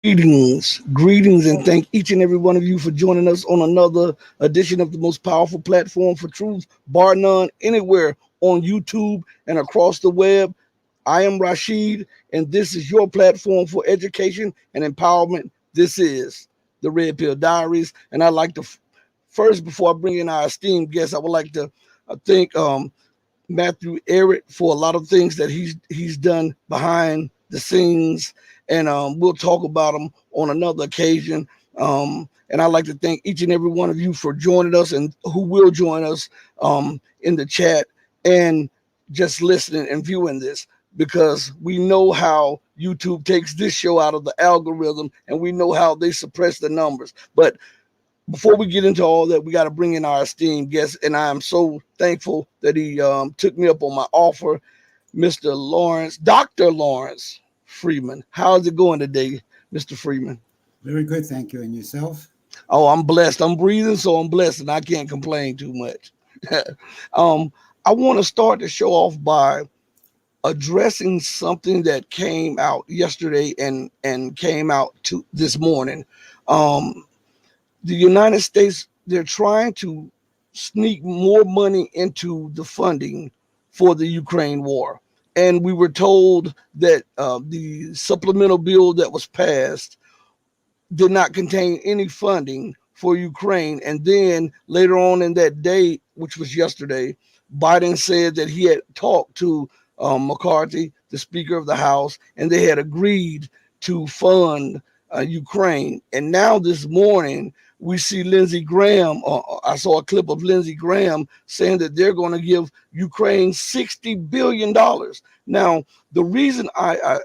Greetings, and thank each and every one of you for joining us on another edition of the most powerful platform for truth, bar none, anywhere on YouTube and across the web. I am Rashid, and this is your platform for education and empowerment. This is the Red Pill Diaries, and I'd like to first, before I bring in our esteemed guest, I would like to thank Matthew Eric for a lot of things that he's done behind the scenes, and we'll talk about them on another occasion. And I'd like to thank each and every one of you for joining us and who will join us in the chat and just listening and viewing this, because we know how YouTube takes this show out of the algorithm and we know how they suppress the numbers. But before we get into all that, we got to bring in our esteemed guest, and I am so thankful that he took me up on my offer, Mr. Lawrence, Dr. Lawrence Freeman. How's it going today, Mr. Freeman? Very good, thank you. And yourself? Oh, I'm blessed. I'm breathing, so I'm blessed, and I can't complain too much. um, I want to start the show off by addressing something that came out yesterday and came out to this morning. Um, the United States, they're trying to sneak more money into the funding for the Ukraine war. And we were told that the supplemental bill that was passed did not contain any funding for Ukraine. And then later on in that day, which was yesterday, Biden said that he had talked to McCarthy, the Speaker of the House, and they had agreed to fund Ukraine. And now this morning, we see Lindsey Graham. I saw a clip of Lindsey Graham saying that they're going to give Ukraine $60 billion. Now, the reason I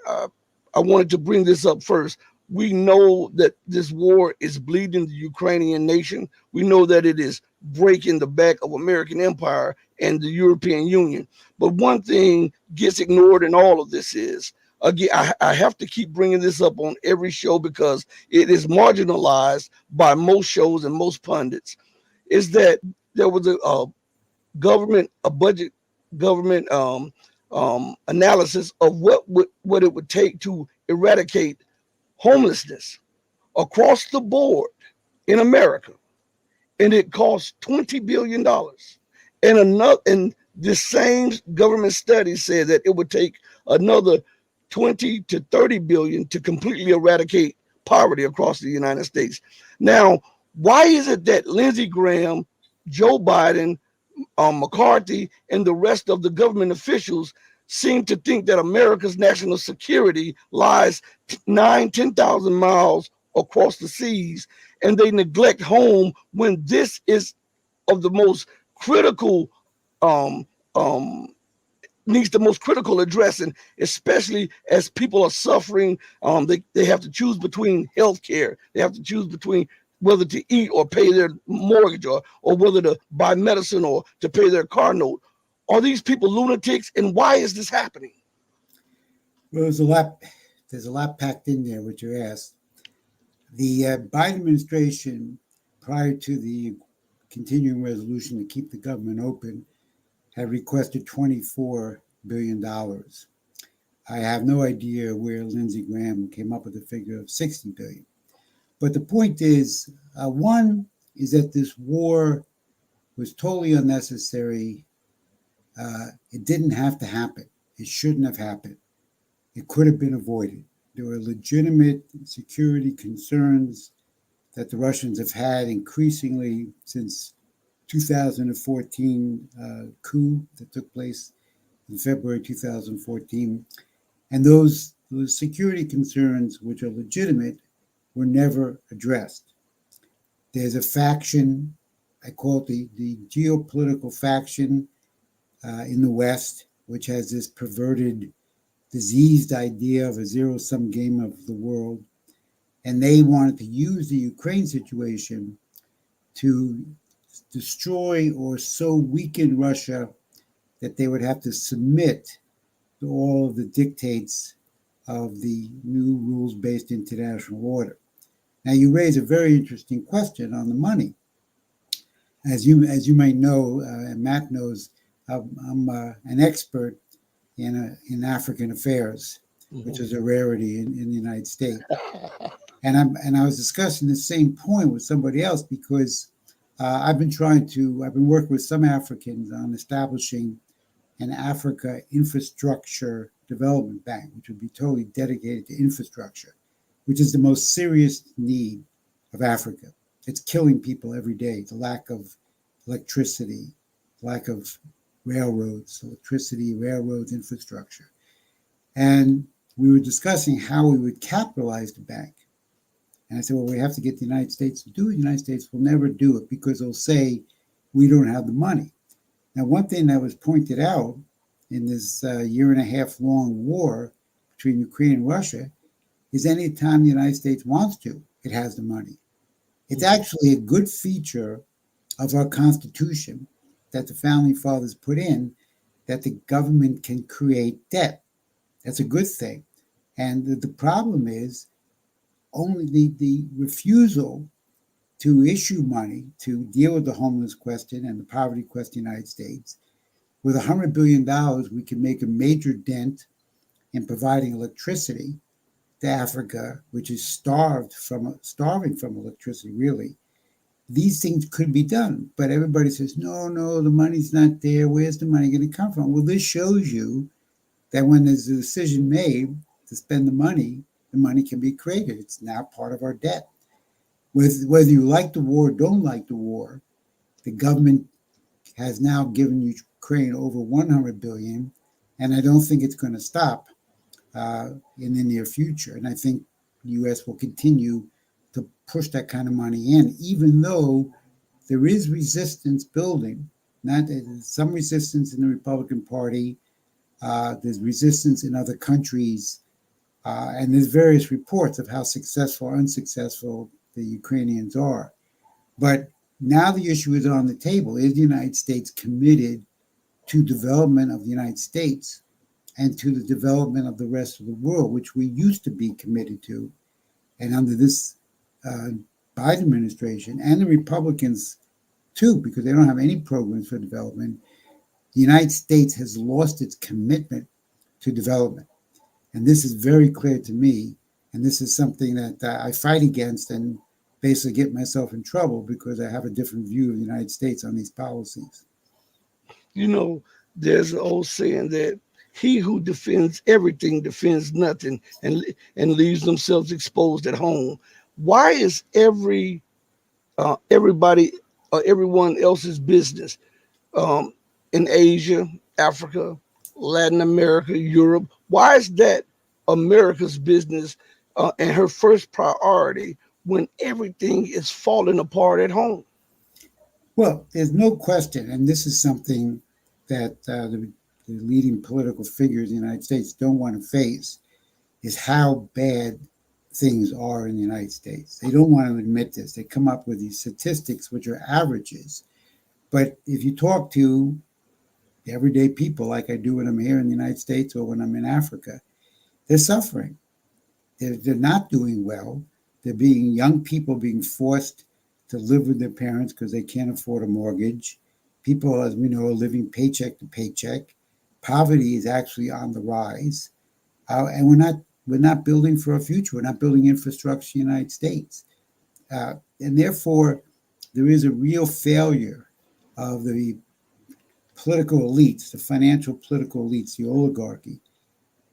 wanted to bring this up first, we know that this war is bleeding the Ukrainian nation. We know that it is breaking the back of American empire and the European Union. But one thing gets ignored in all of this is, again, I have to keep bringing this up on every show because it is marginalized by most shows and most pundits, is that there was a budget government analysis of what it would take to eradicate homelessness across the board in America, and it costs $20 billion. And this same government study said that it would take another 20 to 30 billion to completely eradicate poverty across the United States. Now, why is it that Lindsey Graham, Joe Biden, McCarthy, and the rest of the government officials seem to think that America's national security lies 10,000 miles across the seas, and they neglect home when this is of the most critical, um, um, needs the most critical addressing, especially as people are suffering. They have to choose between health care. They have to choose between whether to eat or pay their mortgage, or whether to buy medicine or to pay their car note. Are these people lunatics? And why is this happening? Well, there's a lot packed in there, what you asked. The Biden administration, prior to the continuing resolution to keep the government open, had requested $24 billion. I have no idea where Lindsey Graham came up with the figure of 60 billion. But the point is, one is that this war was totally unnecessary. It didn't have to happen. It shouldn't have happened. It could have been avoided. There were legitimate security concerns that the Russians have had increasingly since 2014 coup that took place in February 2014. And those security concerns, which are legitimate, were never addressed. There's a faction, I call it the geopolitical faction in the West, which has this perverted, diseased idea of a zero-sum game of the world. And they wanted to use the Ukraine situation to destroy or so weaken Russia that they would have to submit to all of the dictates of the new rules-based international order. Now, you raise a very interesting question on the money. As you might know, and Matt knows, I'm an expert in African affairs, which is a rarity in the United States. And I was discussing the same point with somebody else because I've been working with some Africans on establishing an Africa Infrastructure Development Bank, which would be totally dedicated to infrastructure, which is the most serious need of Africa. It's killing people every day. The lack of electricity, lack of railroads, electricity, railroads, infrastructure. And we were discussing how we would capitalize the bank. And I said, well, we have to get the United States to do it. The United States will never do it because they'll say we don't have the money. Now, one thing that was pointed out in this year and a half long war between Ukraine and Russia is any time the United States wants to, it has the money. It's Mhm. actually a good feature of our Constitution that the founding fathers put in that the government can create debt. That's a good thing. And the problem is only the refusal to issue money to deal with the homeless question and the poverty question in the United States. With $100 billion, we can make a major dent in providing electricity to Africa, which is starving from electricity, really. These things could be done, but everybody says, no, no, the money's not there. Where's the money going to come from? Well, this shows you that when there's a decision made to spend the money can be created. It's now part of our debt. Whether you like the war or don't like the war, the government has now given Ukraine over 100 billion, and I don't think it's going to stop in the near future. And I think the U.S. will continue to push that kind of money in, even though there is resistance building. Not some resistance in the Republican Party. There's resistance in other countries, and there's various reports of how successful or unsuccessful the Ukrainians are. But now the issue is on the table. Is the United States committed to development of the United States and to the development of the rest of the world, which we used to be committed to? And under this uh, Biden administration and the Republicans too, because they don't have any programs for development, the United States has lost its commitment to development. And this is very clear to me. And this is something that I fight against and basically get myself in trouble because I have a different view of the United States on these policies. You know, there's an old saying that he who defends everything defends nothing and leaves themselves exposed at home. Why is everybody everyone else's business um, in Asia, Africa, Latin America, Europe? Why is that America's business and her first priority when everything is falling apart at home? Well, there's no question, and this is something that the leading political figures in the United States don't want to face, is how bad things are in the United States. They don't want to admit this. They come up with these statistics, which are averages. But if you talk to everyday people, like I do when I'm here in the United States or when I'm in Africa, they're suffering. They're not doing well. They're being young people being forced to live with their parents because they can't afford a mortgage. People, as we know, are living paycheck to paycheck. Poverty is actually on the rise, and we're not building for a future. We're not building infrastructure in the United States, and therefore there is a real failure of the political elites, the financial political elites, the oligarchy,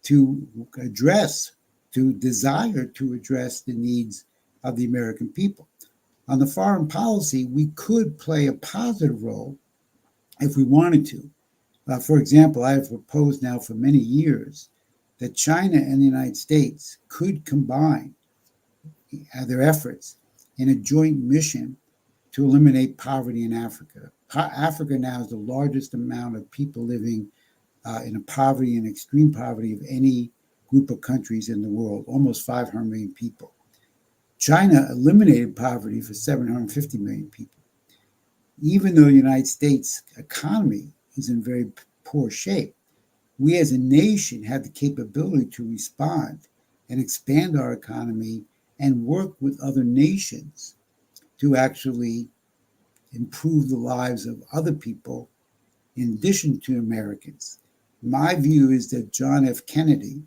to address, to desire to address the needs of the American people. On the foreign policy, we could play a positive role if we wanted to. For example, I have proposed now for many years that China and the United States could combine their efforts in a joint mission to eliminate poverty in Africa. Africa now is the largest amount of people living in a poverty and extreme poverty of any group of countries in the world, almost 500 million people. China eliminated poverty for 750 million people. Even though the United States economy is in very poor shape, we as a nation have the capability to respond and expand our economy and work with other nations to actually improve the lives of other people in addition to Americans. My view is that John F. Kennedy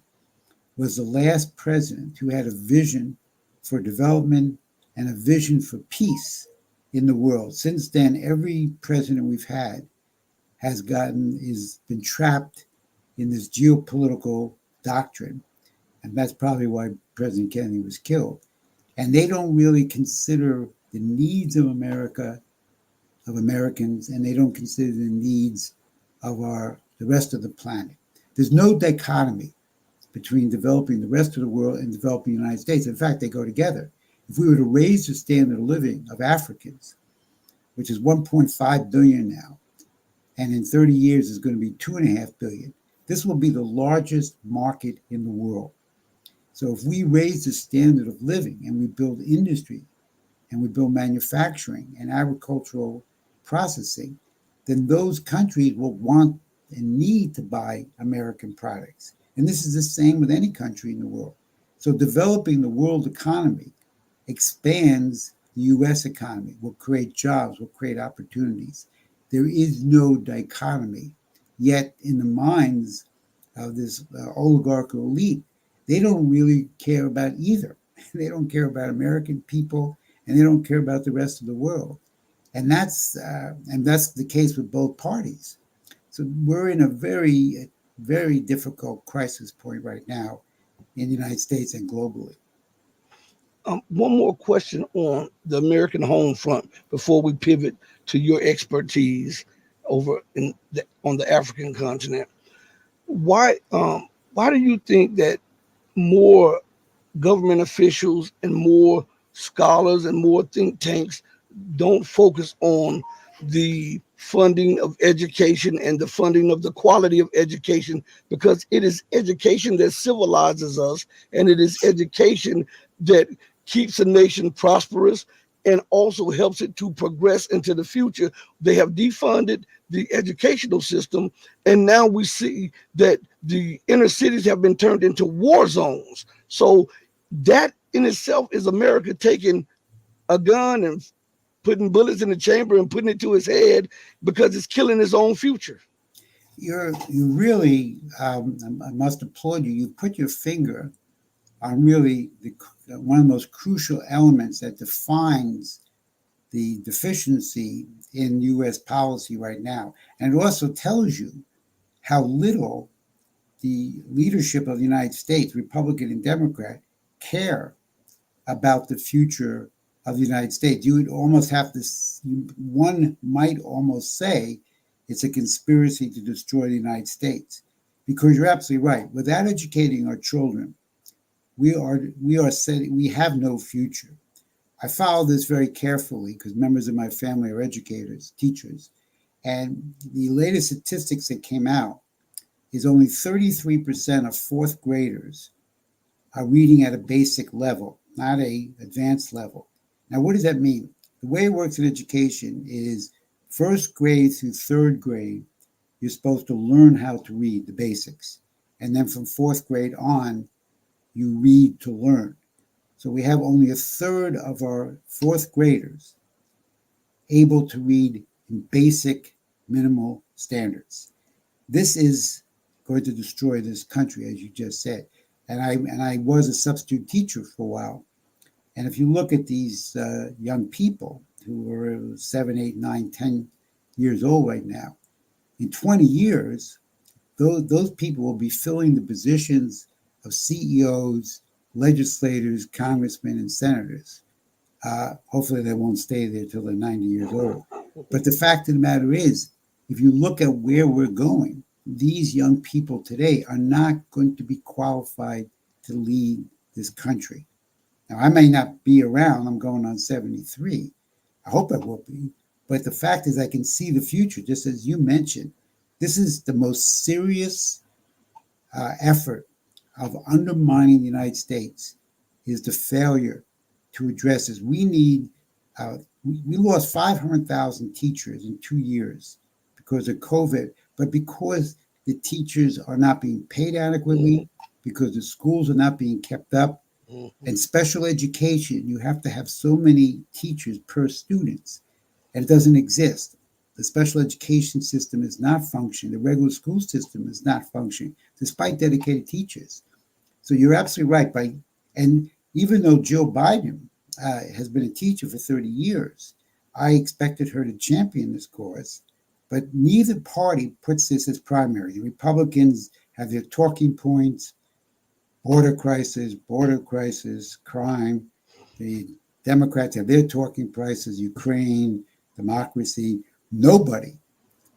was the last president who had a vision for development and a vision for peace in the world. Since then, every president we've had has been trapped in this geopolitical doctrine, and that's probably why President Kennedy was killed. And they don't really consider the needs of America, of Americans, and they don't consider the needs of the rest of the planet. There's no dichotomy between developing the rest of the world and developing the United States. In fact, they go together. If we were to raise the standard of living of Africans, which is 1.5 billion now, and in 30 years is going to be 2.5 billion, this will be the largest market in the world. So if we raise the standard of living and we build industry and we build manufacturing and agricultural processing, then those countries will want and need to buy American products. And this is the same with any country in the world. So developing the world economy expands the US economy, will create jobs, will create opportunities. There is no dichotomy. Yet in the minds of this oligarchical elite, they don't really care about either. They don't care about American people, and they don't care about the rest of the world. And that's the case with both parties. So we're in a very, very difficult crisis point right now in the United States and globally. One more question on the American home front before we pivot to your expertise over on the African continent. Why do you think that more government officials and more scholars and more think tanks don't focus on the funding of education and the funding of the quality of education, because it is education that civilizes us, and it is education that keeps a nation prosperous and also helps it to progress into the future. They have defunded the educational system, and now we see that the inner cities have been turned into war zones. So that in itself is America taking a gun and putting bullets in the chamber and putting it to his head because it's killing his own future. You really, I must applaud you. You put your finger on really one of the most crucial elements that defines the deficiency in U.S. policy right now. And it also tells you how little the leadership of the United States, Republican and Democrat, care about the future of the United States. You would almost have to, one might almost say it's a conspiracy to destroy the United States. Because you're absolutely right. Without educating our children, we have no future. I follow this very carefully because members of my family are educators, teachers, and the latest statistics that came out is only 33% of fourth graders are reading at a basic level, not a advanced level. Now, what does that mean? The way it works in education is first grade through third grade, you're supposed to learn how to read the basics. And then from fourth grade on, you read to learn. So we have only a third of our fourth graders able to read in basic minimal standards. This is going to destroy this country, as you just said. And I was a substitute teacher for a while. And if you look at these young people who are 7, 8, 9, 10 years old right now, in 20 years, those people will be filling the positions of CEOs, legislators, congressmen, and senators. Hopefully they won't stay there till they're 90 years old. But the fact of the matter is, if you look at where we're going, these young people today are not going to be qualified to lead this country. Now, I may not be around. I'm going on 73. I hope I will be. But the fact is, I can see the future, just as you mentioned. This is the most serious effort of undermining the United States is the failure to address this. We lost 500,000 teachers in 2 years because of COVID, but because the teachers are not being paid adequately, because the schools are not being kept up. And special education, you have to have so many teachers per students, and it doesn't exist. The special education system is not functioning. The regular school system is not functioning, despite dedicated teachers. So you're absolutely right. And Even though Jill Biden has been a teacher for 30 years, I expected her to champion this cause, but neither party puts this as primary. The Republicans have their talking points: border crisis, crime. The Democrats have their talking prices: Ukraine, democracy. Nobody,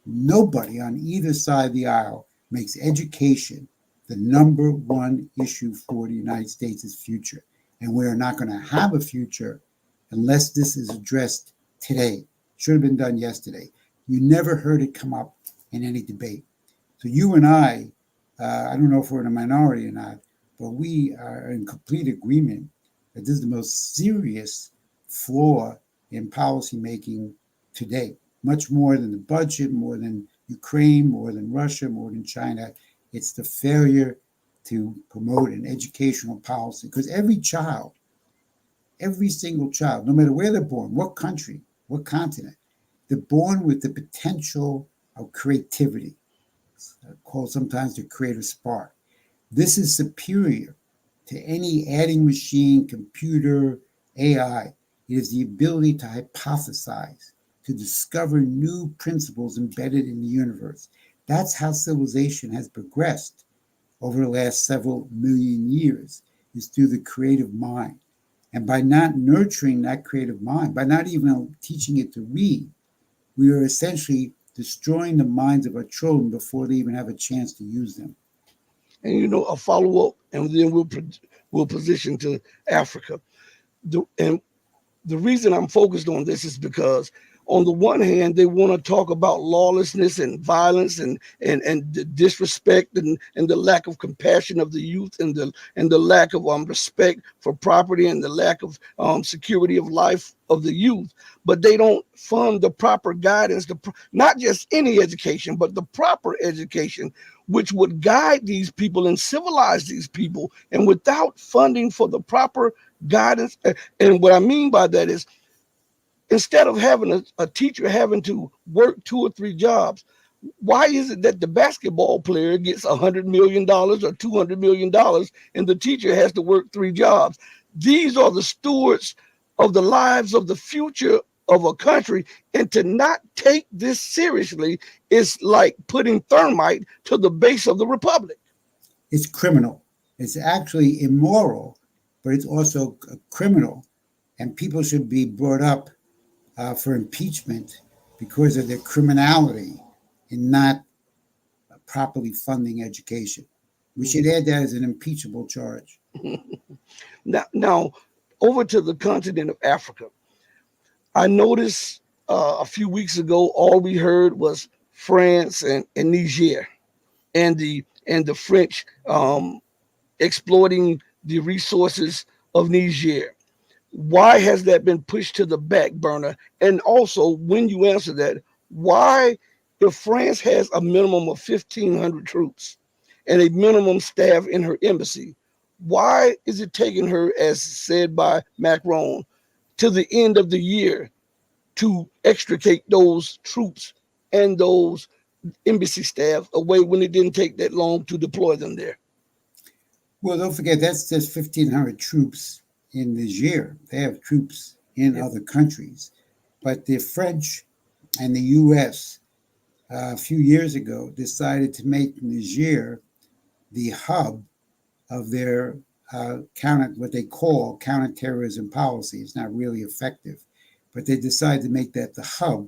nobody on either side of the aisle makes education the number one issue for the United States' future. And we are not going to have a future unless this is addressed today. Should have been done yesterday. You never heard it come up in any debate. So you and I don't know if we're in a minority or not, but we are in complete agreement that this is the most serious flaw in policymaking today. Much more than the budget, more than Ukraine, more than Russia, more than China. It's the failure to promote an educational policy. Because every child, every single child, no matter where they're born, what country, what continent, they're born with the potential of creativity, called sometimes the creative spark. This is superior to any adding machine, computer, AI. It is the ability to hypothesize, to discover new principles embedded in the universe. That's how civilization has progressed over the last several million years, is through the creative mind. And by not nurturing that creative mind, by not even teaching it to read, we are essentially destroying the minds of our children before they even have a chance to use them. And a follow up, and then we'll position to Africa. And the reason I'm focused on this is because on the one hand they want to talk about lawlessness and violence and the disrespect and the lack of compassion of the youth and the lack of respect for property and the lack of security of life of the youth, but they don't fund the proper guidance, not just any education but the proper education which would guide these people and civilize these people. And without funding for the proper guidance, and what I mean by that is instead of having a teacher having to work 2 or 3 jobs, why is it that the basketball player gets $100 million or $200 million and the teacher has to work 3 jobs? These are the stewards of the lives of the future of a country, and to not take this seriously is like putting thermite to the base of the republic. It's criminal. It's actually immoral, but it's also criminal. And people should be brought up for impeachment because of their criminality in not properly funding education. We should add that as an impeachable charge. Now, over to the continent of Africa. I noticed a few weeks ago, all we heard was France and Niger and the French exploiting the resources of Niger. Why has that been pushed to the back burner? And also, when you answer that, why, if France has a minimum of 1,500 troops and a minimum staff in her embassy, why is it taking her, as said by Macron, to the end of the year to extricate those troops and those embassy staff away when it didn't take that long to deploy them there? Well, don't forget, that's just 1,500 troops in Niger. They have troops in Yep. other countries. But the French and the U.S. A few years ago decided to make Niger the hub of their what they call counterterrorism policy. It's not really effective, but they decided to make that the hub.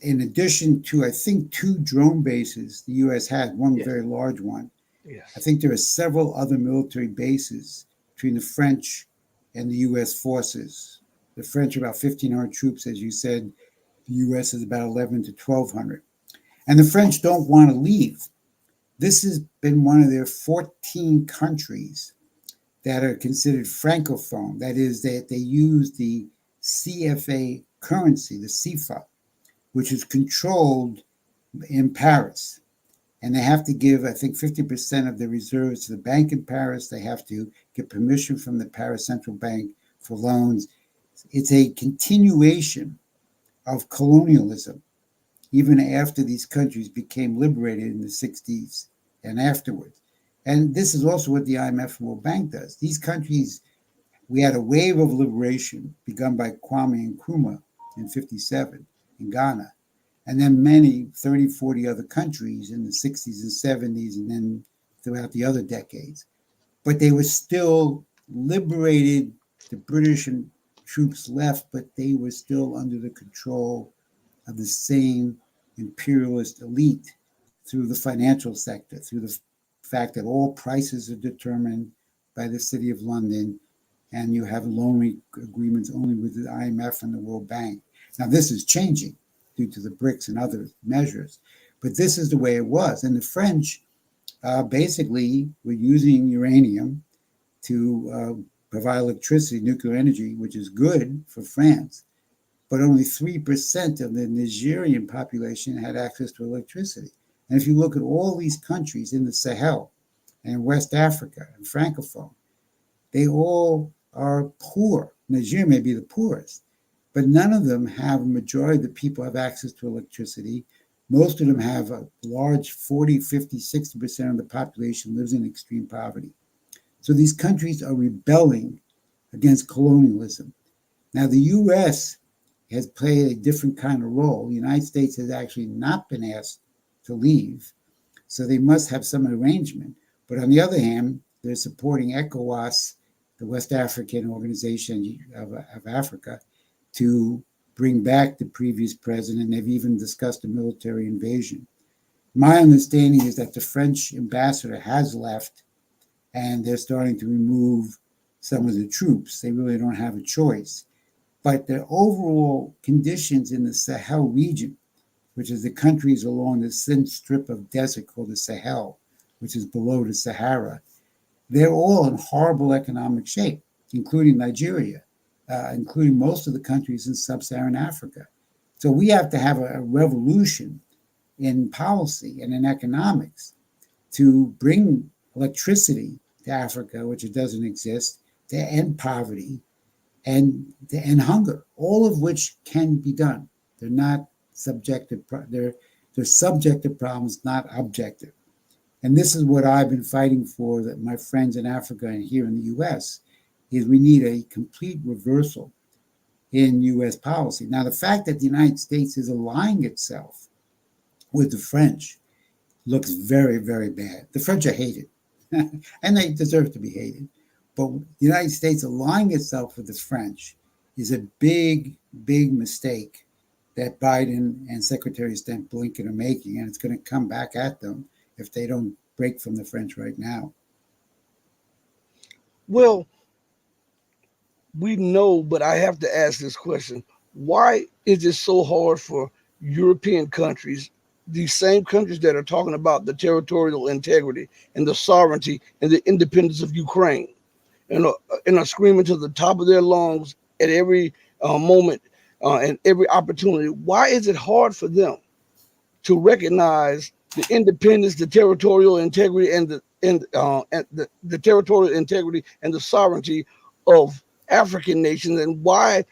In addition to, I think, 2 drone bases the U.S. had, one Yes. very large one. I Yes. think there are several other military bases between the French and the U.S. forces. The French are about 1,500 troops, as you said. The U.S. is about 11 to 1,200. And the French don't want to leave. This has been one of their 14 countries that are considered francophone. That is, that they use the CFA currency, the CFA, which is controlled in Paris. And they have to give, I think, 50% of their reserves to the bank in Paris. They have to get permission from the Paris Central Bank for loans. It's a continuation of colonialism, even after these countries became liberated in the 60s and afterwards. And this is also what the IMF and World Bank does. These countries We had a wave of liberation begun by Kwame Nkrumah in 57 in Ghana, and then many, 30, 40 other countries in the 60s and 70s, and then throughout the other decades. But they were still liberated. The British and troops left, but they were still under the control of the same imperialist elite through the financial sector, through the fact that all prices are determined by the City of London, and you have loan agreements only with the IMF and the World Bank. Now, this is changing due to the BRICS and other measures, but this is the way it was. And the French basically were using uranium to provide electricity, nuclear energy, which is good for France, but only 3% of the Nigerian population had access to electricity. And if you look at all these countries in the Sahel and West Africa and Francophone, they all are poor. Nigeria may be the poorest, but none of them have a majority of the people have access to electricity. Most of them have a large 40, 50, 60% of the population lives in extreme poverty. So these countries are rebelling against colonialism. Now, the U.S. has played a different kind of role. The United States has actually not been asked to leave, so they must have some arrangement. But on the other hand, they're supporting ECOWAS, the West African Organization of Africa, to bring back the previous president. They've even discussed a military invasion. My understanding is that the French ambassador has left, and they're starting to remove some of the troops. They really don't have a choice. But the overall conditions in the Sahel region, which is the countries along the thin strip of desert called the Sahel, which is below the Sahara, they're all in horrible economic shape, including Nigeria, including most of the countries in sub-Saharan Africa. So we have to have a revolution in policy and in economics to bring electricity to Africa, which it doesn't exist, to end poverty and to end hunger, all of which can be done. They're not subjective, they're subjective problems, not objective. And this is what I've been fighting for, that my friends in Africa and here in the US, is we need a complete reversal in US policy. Now, the fact that the United States is aligning itself with the French looks very, very bad. The French are hated, and they deserve to be hated. But the United States aligning itself with the French is a big, big mistake that Biden and Secretary of State Blinken are making, and it's going to come back at them if they don't break from the French right now. Well, we know, but I have to ask this question. Why is it so hard for European countries, these same countries that are talking about the territorial integrity and the sovereignty and the independence of Ukraine, and are screaming to the top of their lungs at every moment and every opportunity? Why is it hard for them to recognize the independence, the territorial integrity, and the territorial integrity and the sovereignty of African nations? And why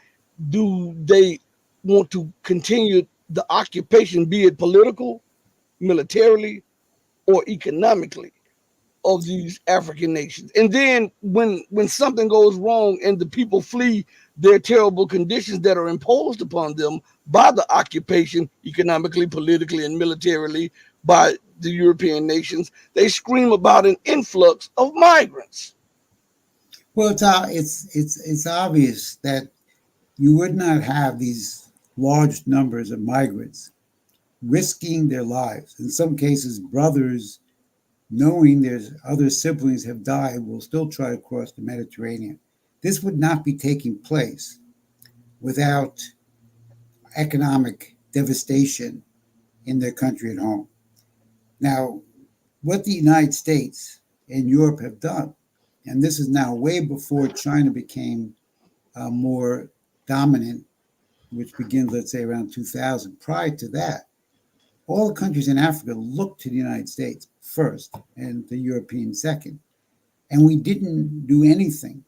do they want to continue the occupation, be it political, militarily, or economically, of these African nations? And then when something goes wrong and the people flee their terrible conditions that are imposed upon them by the occupation, economically, politically, and militarily, by the European nations, they scream about an influx of migrants. Well, it's obvious that you would not have these large numbers of migrants risking their lives. In some cases, brothers, knowing their other siblings have died, will still try to cross the Mediterranean. This would not be taking place without economic devastation in their country at home. Now, what the United States and Europe have done, and this is now way before China became more dominant, which begins, let's say, around 2000. Prior to that, all the countries in Africa looked to the United States first and the Europeans second. And we didn't do anything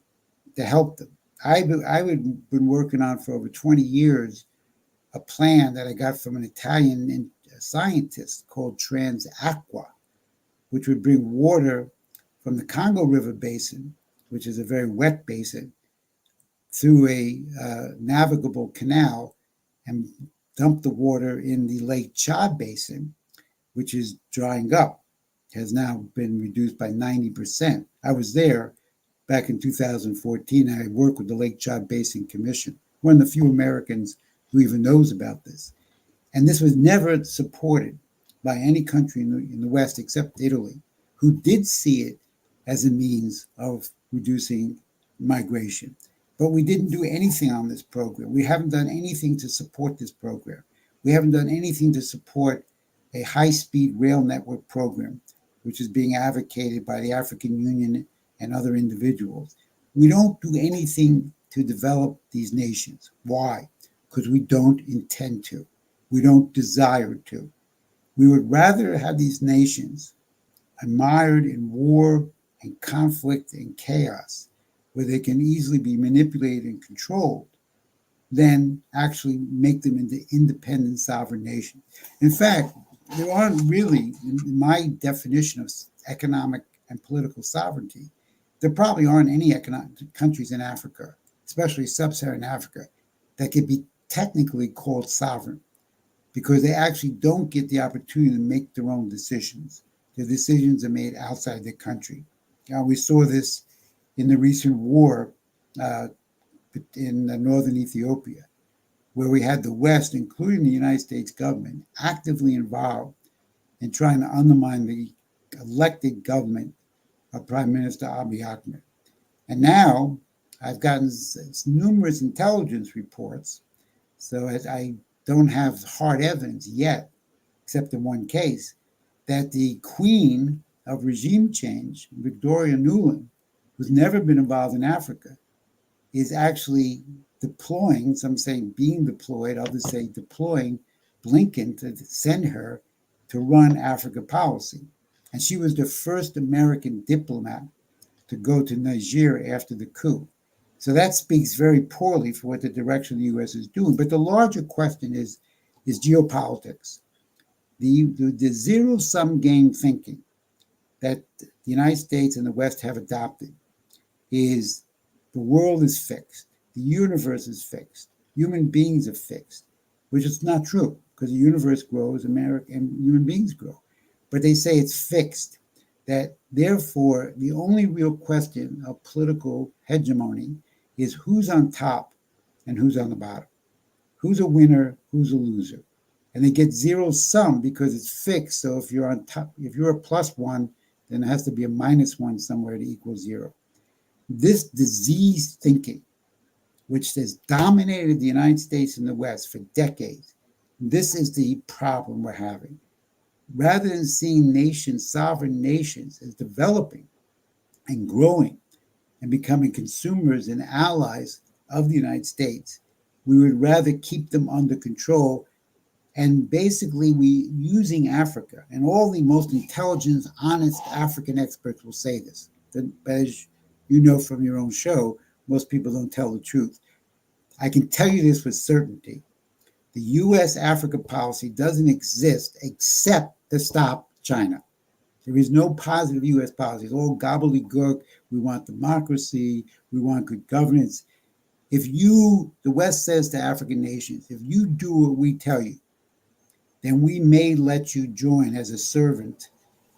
to help them. I've been working on for over 20 years a plan that I got from an Italian scientist called TransAqua, which would bring water from the Congo River basin, which is a very wet basin, through a navigable canal and dump the water in the Lake Chad Basin, which is drying up, has now been reduced by 90%. I was there back in 2014. I worked with the Lake Chad Basin Commission, one of the few Americans who even knows about this. And this was never supported by any country in the West except Italy, who did see it as a means of reducing migration. But we didn't do anything on this program. We haven't done anything to support this program. We haven't done anything to support a high speed rail network program, which is being advocated by the African Union and other individuals. We don't do anything to develop these nations. Why? Because we don't intend to. We don't desire to. We would rather have these nations mired in war and conflict and chaos, where they can easily be manipulated and controlled, than actually make them into independent sovereign nations. In fact, there aren't really, in my definition of economic and political sovereignty, there probably aren't any economic countries in Africa, especially sub-Saharan Africa, that could be technically called sovereign, because they actually don't get the opportunity to make their own decisions. Their decisions are made outside their country. We saw this in the recent war uh, in northern Ethiopia, where we had the West, including the United States government, actively involved in trying to undermine the elected government of Prime Minister Abiy Ahmed. And now I've gotten numerous intelligence reports, so I don't have hard evidence yet, except in one case, that the queen of regime change, Victoria Nuland, who's never been involved in Africa, is actually deploying, some say being deployed, others say deploying Blinken to send her to run Africa policy. And she was the first American diplomat to go to Niger after the coup. So that speaks very poorly for what the direction the U.S. is doing. But the larger question is geopolitics. The zero-sum game thinking that the United States and the West have adopted is the world is fixed, the universe is fixed, human beings are fixed, which is not true because the universe grows, America and human beings grow. But they say it's fixed, that therefore the only real question of political hegemony is who's on top and who's on the bottom, who's a winner, who's a loser. And they get zero sum because it's fixed. So if you're on top, if you're a plus one, then it has to be a minus one somewhere to equal zero. This disease thinking, which has dominated the United States and the West for decades, this is the problem we're having. Rather than seeing nations, sovereign nations, as developing and growing and becoming consumers and allies of the United States, we would rather keep them under control. And basically, we using Africa, and all the most intelligent, honest African experts will say this. But as you know from your own show, most people don't tell the truth. I can tell you this with certainty. The U.S. Africa policy doesn't exist except to stop China. There is no positive U.S. policy. It's all gobbledygook. We want democracy. We want good governance. If you, the West says to African nations, if you do what we tell you, then we may let you join as a servant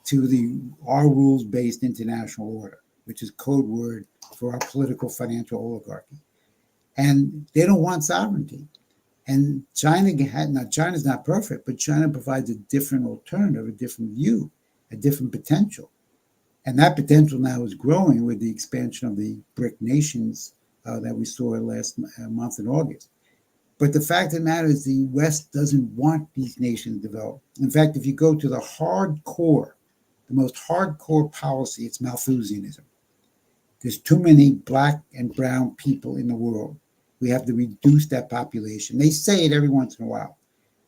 to our rules-based international order, which is code word for our political financial oligarchy. And they don't want sovereignty. And China's not perfect, but China provides a different alternative, a different view, a different potential. And that potential now is growing with the expansion of the BRIC nations that we saw last month in August. But the fact of the matter is the West doesn't want these nations to develop. In fact, if you go to the most hardcore policy, it's Malthusianism. There's too many black and brown people in the world. We have to reduce that population. They say it every once in a while.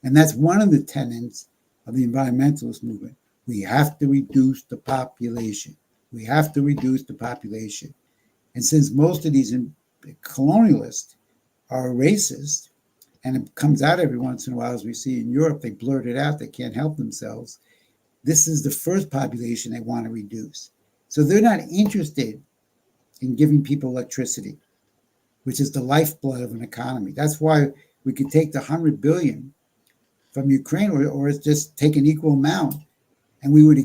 And that's one of the tenets of the environmentalist movement. We have to reduce the population. We have to reduce the population. And since most of these colonialists are racist, and it comes out every once in a while, as we see in Europe, they blurt it out, they can't help themselves. This is the first population they want to reduce. So they're not interested in giving people electricity. which is the lifeblood of an economy. That's why we could take the 100 billion from Ukraine, or just take an equal amount, and we would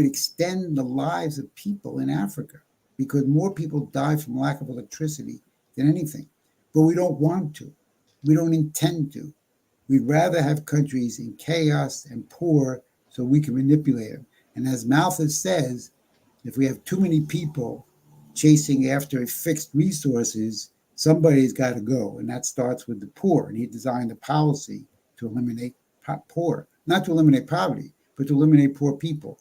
extend the lives of people in Africa, because more people die from lack of electricity than anything. But we don't want to. We don't intend to. We'd rather have countries in chaos and poor so we can manipulate them. And as Malthus says, if we have too many people chasing after fixed resources, somebody's got to go. And that starts with the poor. And he designed a policy to eliminate poor, not to eliminate poverty, but to eliminate poor people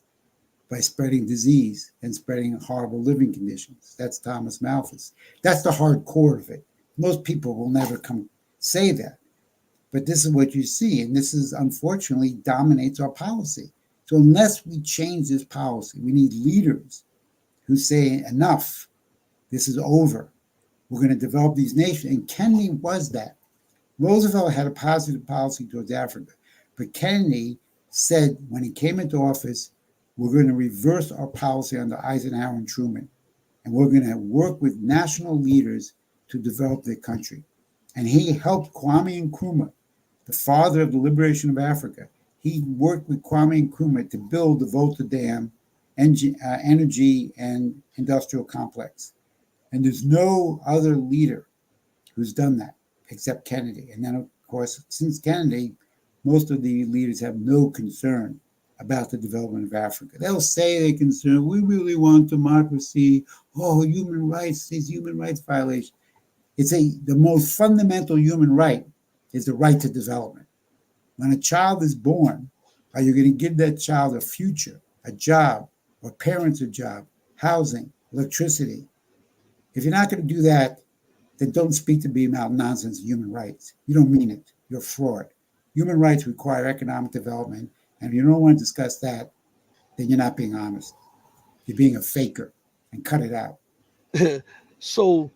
by spreading disease and spreading horrible living conditions. That's Thomas Malthus. That's the hard core of it. Most people will never come say that. But this is what you see, and this is unfortunately dominates our policy. So unless we change this policy, we need leaders who say enough, this is over. We're going to develop these nations. And Kennedy was that. Roosevelt had a positive policy towards Africa, but Kennedy said when he came into office, we're going to reverse our policy under Eisenhower and Truman, and we're going to work with national leaders to develop their country. And he helped Kwame Nkrumah, the father of the liberation of Africa. He worked with Kwame Nkrumah to build the Volta Dam energy and industrial complex. And there's no other leader who's done that except Kennedy. And then, of course, since Kennedy, most of the leaders have no concern about the development of Africa. They'll say they're concerned, we really want democracy, human rights, these human rights violations. The most fundamental human right is the right to development. When a child is born, are you going to give that child a future, a job, or parents a job, housing, electricity? If you're not going to do that, then don't speak to me about nonsense human rights. You don't mean it. You're a fraud. Human rights require economic development, and if you don't want to discuss that, then you're not being honest. You're being a faker, and cut it out. So,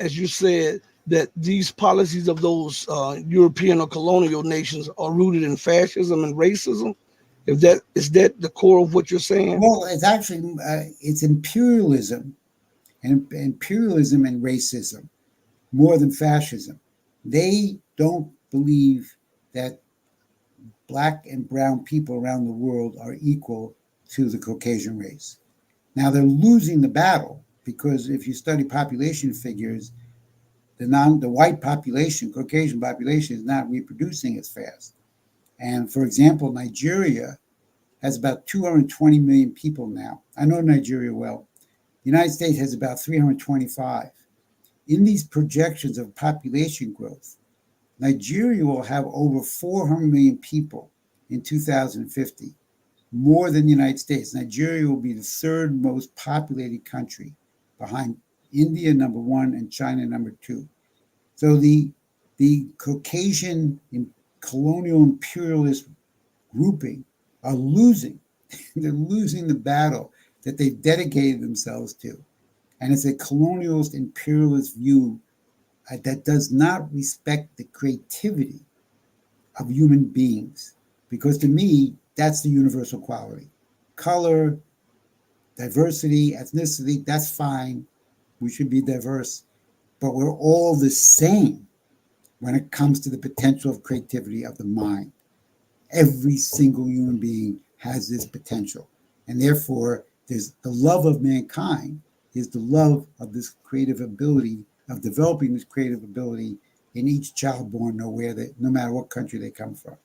as you said, that these policies of those European or colonial nations are rooted in fascism and racism. If that is that the core of what you're saying? Well, it's actually it's imperialism and racism more than fascism. They don't believe that black and brown people around the world are equal to the Caucasian race. Now they're losing the battle, because if you study population figures, the white population, Caucasian population, is not reproducing as fast. And for example, Nigeria has about 220 million people now. I know Nigeria well. The United States has about 325. In these projections of population growth, Nigeria will have over 400 million people in 2050, more than the United States. Nigeria will be the third most populated country, behind India number one and China number two. So the Caucasian colonial imperialist grouping are losing. They're losing the battle that they've dedicated themselves to. And it's a colonialist imperialist view that does not respect the creativity of human beings. Because to me, that's the universal quality. Color, diversity, ethnicity, that's fine. We should be diverse. But we're all the same when it comes to the potential of creativity of the mind. Every single human being has this potential. And therefore, there's the love of mankind is the love of this creative ability, of developing this creative ability in each child born no matter what country they come from.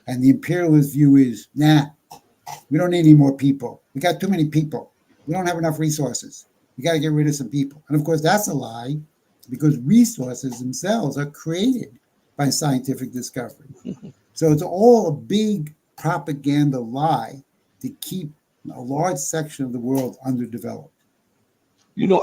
And the imperialist view is, we don't need any more people. We got too many people. We don't have enough resources. We got to get rid of some people. And of course, that's a lie, because resources themselves are created by scientific discovery. So it's all a big propaganda lie to keep a large section of the world underdeveloped.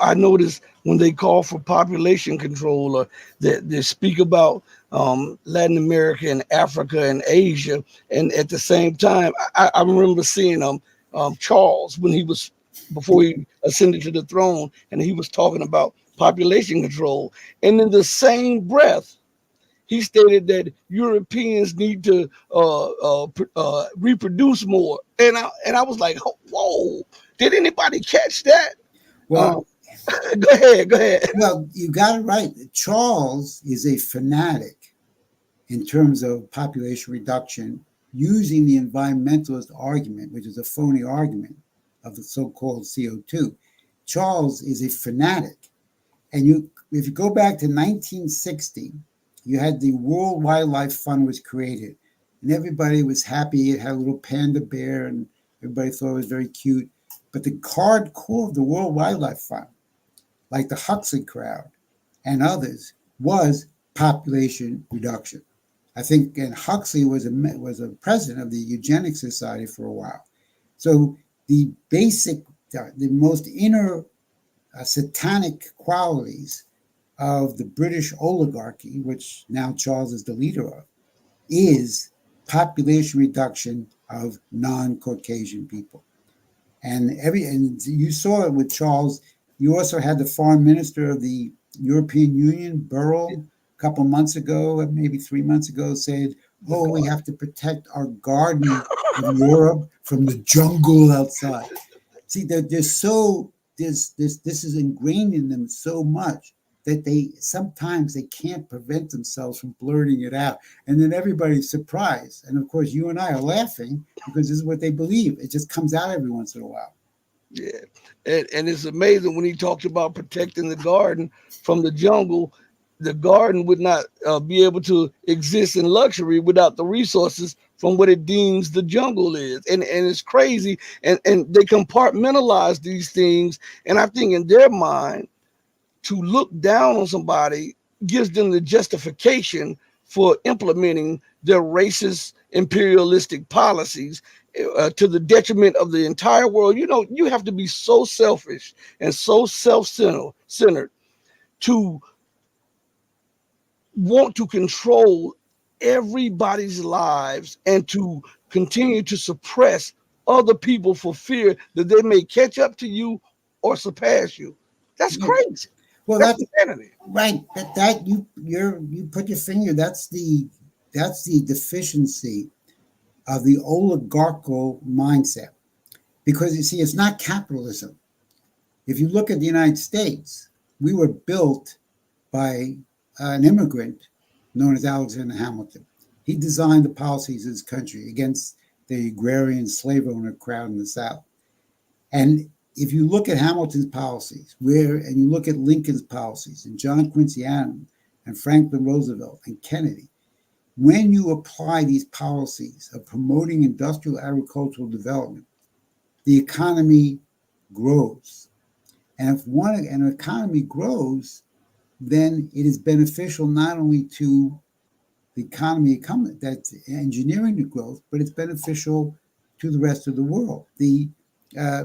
I noticed when they call for population control, or that they speak about Latin America and Africa and Asia, and at the same time, I remember seeing Charles when he was before he ascended to the throne, and he was talking about population control, and in the same breath, he stated that Europeans need to reproduce more, and I was like, whoa, did anybody catch that? Well, Um, Go ahead, go ahead. Well, you got it right. Charles is a fanatic in terms of population reduction using the environmentalist argument, which is a phony argument of the so-called CO2. Charles is a fanatic. And if you go back to 1960, you had the World Wildlife Fund was created, and everybody was happy. It had a little panda bear, and everybody thought it was very cute. But the hard core of the World Wildlife Fund, like the Huxley crowd and others, was population reduction. I think, and Huxley was a president of the Eugenics Society for a while. So the basic, the most inner satanic qualities of the British oligarchy, which now Charles is the leader of, is population reduction of non-Caucasian people. And you saw it with Charles. You also had the foreign minister of the European Union, Burrell, a couple months ago, maybe 3 months ago, said, The "Oh, we God. have to protect our garden of Europe from the jungle outside." See, they're so this is ingrained in them so much that they sometimes they can't prevent themselves from blurting it out, and then everybody's surprised. And of course, you and I are laughing because this is what they believe. It just comes out every once in a while. Yeah, and it's amazing when he talks about protecting the garden from the jungle. The garden would not be able to exist in luxury without the resources from what it deems the jungle is, and it's crazy. And they compartmentalize these things, and I think in their mind to look down on somebody gives them the justification for implementing their racist imperialistic policies to the detriment of the entire world. You know, you have to be so selfish and so self-centered to want to control everybody's lives and to continue to suppress other people for fear that they may catch up to you or surpass you. That's Yeah. crazy. Well, That's that's insanity. right. That you put your finger. That's the deficiency of the oligarchical mindset. Because you see, it's not capitalism. If you look at the United States, we were built by an immigrant known as Alexander Hamilton. He designed the policies of his country against the agrarian slave owner crowd in the South. And if you look at Hamilton's policies, and you look at Lincoln's policies, and John Quincy Adams, and Franklin Roosevelt, and Kennedy, when you apply these policies of promoting industrial agricultural development, the economy grows. And if an economy grows, then it is beneficial not only to the economy that's engineering the growth, but it's beneficial to the rest of the world. The uh,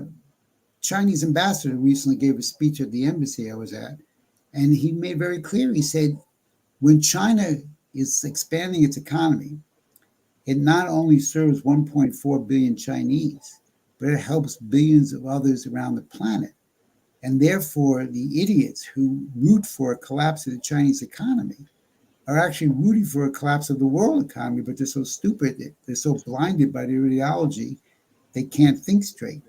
Chinese ambassador recently gave a speech at the embassy I was at, and he made very clear. He said, when China is expanding its economy, it not only serves 1.4 billion Chinese, but it helps billions of others around the planet. And therefore, the idiots who root for a collapse of the Chinese economy are actually rooting for a collapse of the world economy, but they're so stupid, they're so blinded by their ideology, they can't think straight.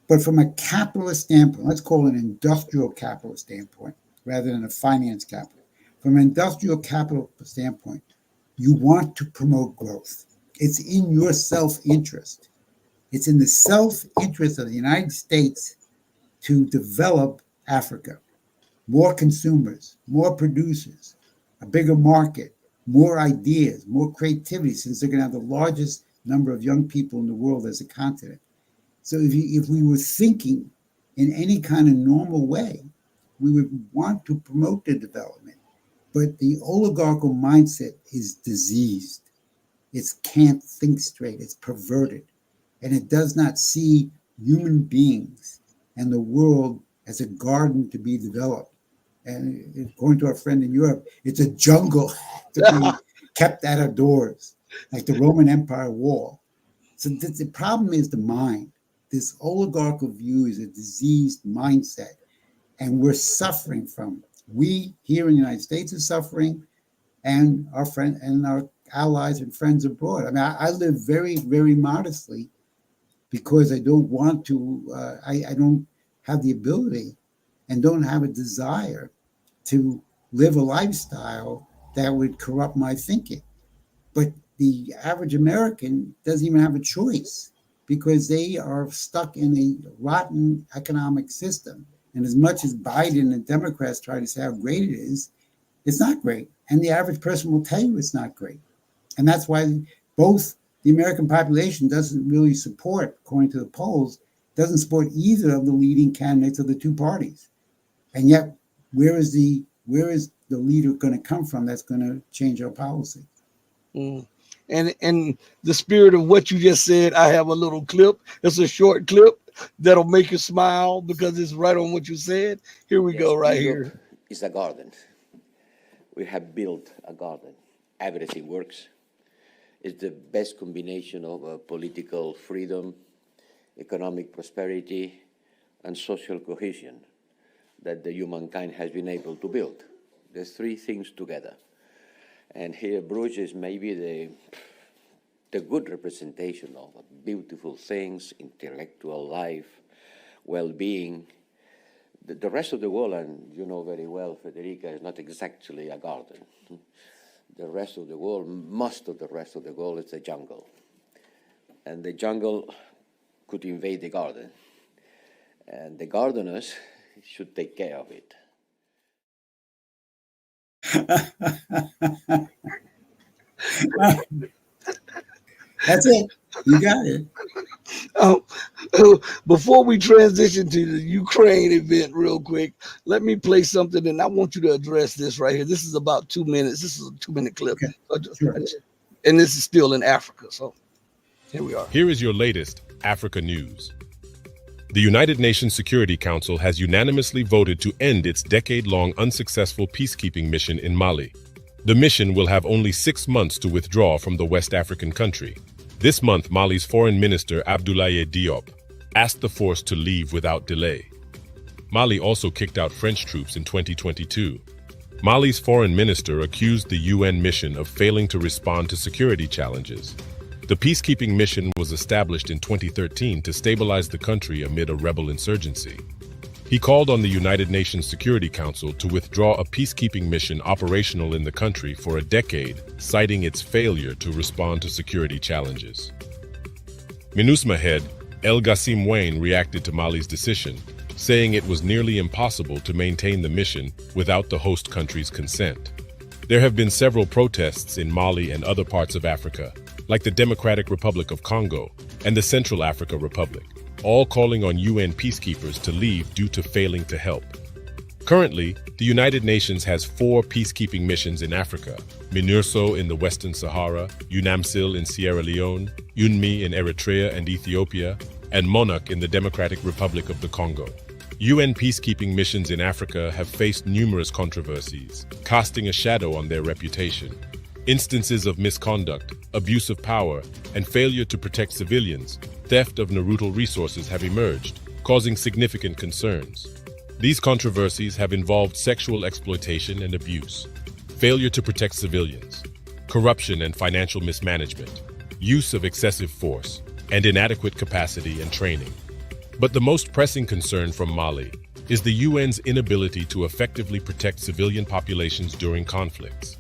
But from a capitalist standpoint, let's call it an industrial capitalist standpoint rather than a finance capital. From an industrial capital standpoint, you want to promote growth. It's in your self-interest. It's in the self-interest of the United States to develop Africa. More consumers, more producers, a bigger market, more ideas, more creativity, since they're going to have the largest number of young people in the world as a continent. So if we were thinking in any kind of normal way, we would want to promote the development. But the oligarchical mindset is diseased. It can't think straight. It's perverted. And it does not see human beings and the world as a garden to be developed. And according to our friend in Europe, it's a jungle to be kept out of doors, like the Roman Empire wall. So the problem is the mind. This oligarchical view is a diseased mindset, and we're suffering from it. We here in the United States are suffering, and our friend and our allies and friends abroad. I mean, I live very, very modestly because I don't want to. I don't have the ability and don't have a desire to live a lifestyle that would corrupt my thinking. But the average American doesn't even have a choice because they are stuck in a rotten economic system. And as much as Biden and Democrats try to say how great it is, it's not great. And the average person will tell you it's not great. And that's why both the American population doesn't really support, according to the polls, doesn't support either of the leading candidates of the two parties. And yet, where is the leader going to come from that's going to change our policy? Mm. And in the spirit of what you just said, I have a little clip. It's a short clip that'll make you smile because it's right on what you said. Here we go, right Europe here. is a garden. We have built a garden. Everything works. It's the best combination of political freedom, economic prosperity, and social cohesion that the humankind has been able to build. There's three things together. And here Bruges is maybe the good representation of beautiful things, intellectual life, well-being. The rest of the world, and you know very well, Federica, is not exactly a garden. The rest of the world, most of the rest of the world is a jungle. And the jungle could invade the garden. And the gardeners should take care of it. That's it. You got it. Um, before we transition to the Ukraine event real quick, let me play something and I want you to address this right here. This is about 2 minutes. This is a 2-minute clip. Okay. Sure. And this is still in Africa. So here we are. Here is your latest Africa news. The United Nations Security Council has unanimously voted to end its decade-long unsuccessful peacekeeping mission in Mali. The mission will have only 6 months to withdraw from the West African country. This month, Mali's Foreign Minister Abdoulaye Diop asked the force to leave without delay. Mali also kicked out French troops in 2022. Mali's foreign minister accused the UN mission of failing to respond to security challenges. The peacekeeping mission was established in 2013 to stabilize the country amid a rebel insurgency. He called on the United Nations Security Council to withdraw a peacekeeping mission operational in the country for a decade, citing its failure to respond to security challenges. MINUSMA head El Gassim Wayne reacted to Mali's decision, saying it was nearly impossible to maintain the mission without the host country's consent. There have been several protests in Mali and other parts of Africa, like the Democratic Republic of Congo and the Central Africa Republic, all calling on UN peacekeepers to leave due to failing to help. Currently, the United Nations has 4 peacekeeping missions in Africa: MINURSO in the Western Sahara, UNAMSIL in Sierra Leone, UNMI in Eritrea and Ethiopia, and MONUC in the Democratic Republic of the Congo. UN peacekeeping missions in Africa have faced numerous controversies, casting a shadow on their reputation. Instances of misconduct, abuse of power, and failure to protect civilians, theft of Naruto resources have emerged, causing significant concerns. These controversies have involved sexual exploitation and abuse, failure to protect civilians, corruption and financial mismanagement, use of excessive force, and inadequate capacity and training. But the most pressing concern from Mali is the UN's inability to effectively protect civilian populations during conflicts.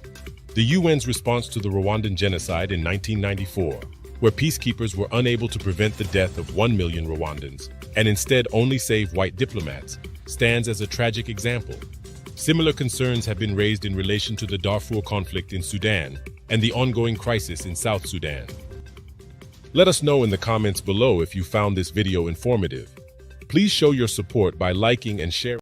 The UN's response to the Rwandan genocide in 1994, where peacekeepers were unable to prevent the death of 1 million Rwandans and instead only save white diplomats, stands as a tragic example. Similar concerns have been raised in relation to the Darfur conflict in Sudan and the ongoing crisis in South Sudan. Let us know in the comments below if you found this video informative. Please show your support by liking and sharing.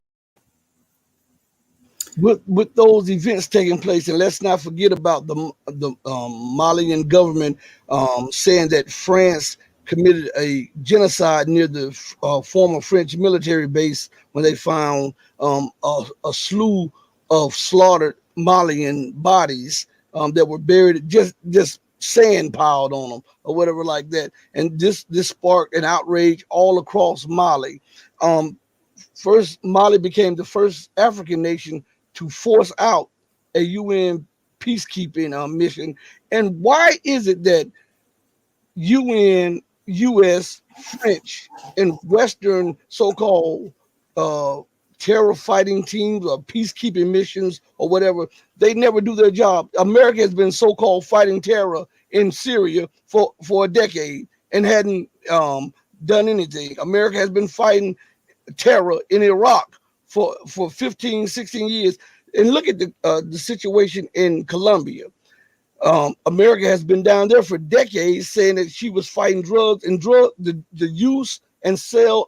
With those events taking place, and let's not forget about the Malian government saying that France committed a genocide near the former French military base when they found a slew of slaughtered Malian bodies that were buried, just sand piled on them or whatever like that. And this sparked an outrage all across Mali. First, Mali became the first African nation to force out a UN peacekeeping mission. And why is it that UN, US, French, and Western so-called terror fighting teams or peacekeeping missions or whatever. They never do their job. America has been so-called fighting terror in Syria for a decade and hadn't done anything. America has been fighting terror in Iraq for 15, 16 years. And look at the situation in Colombia. America has been down there for decades saying that she was fighting drugs and the use and sale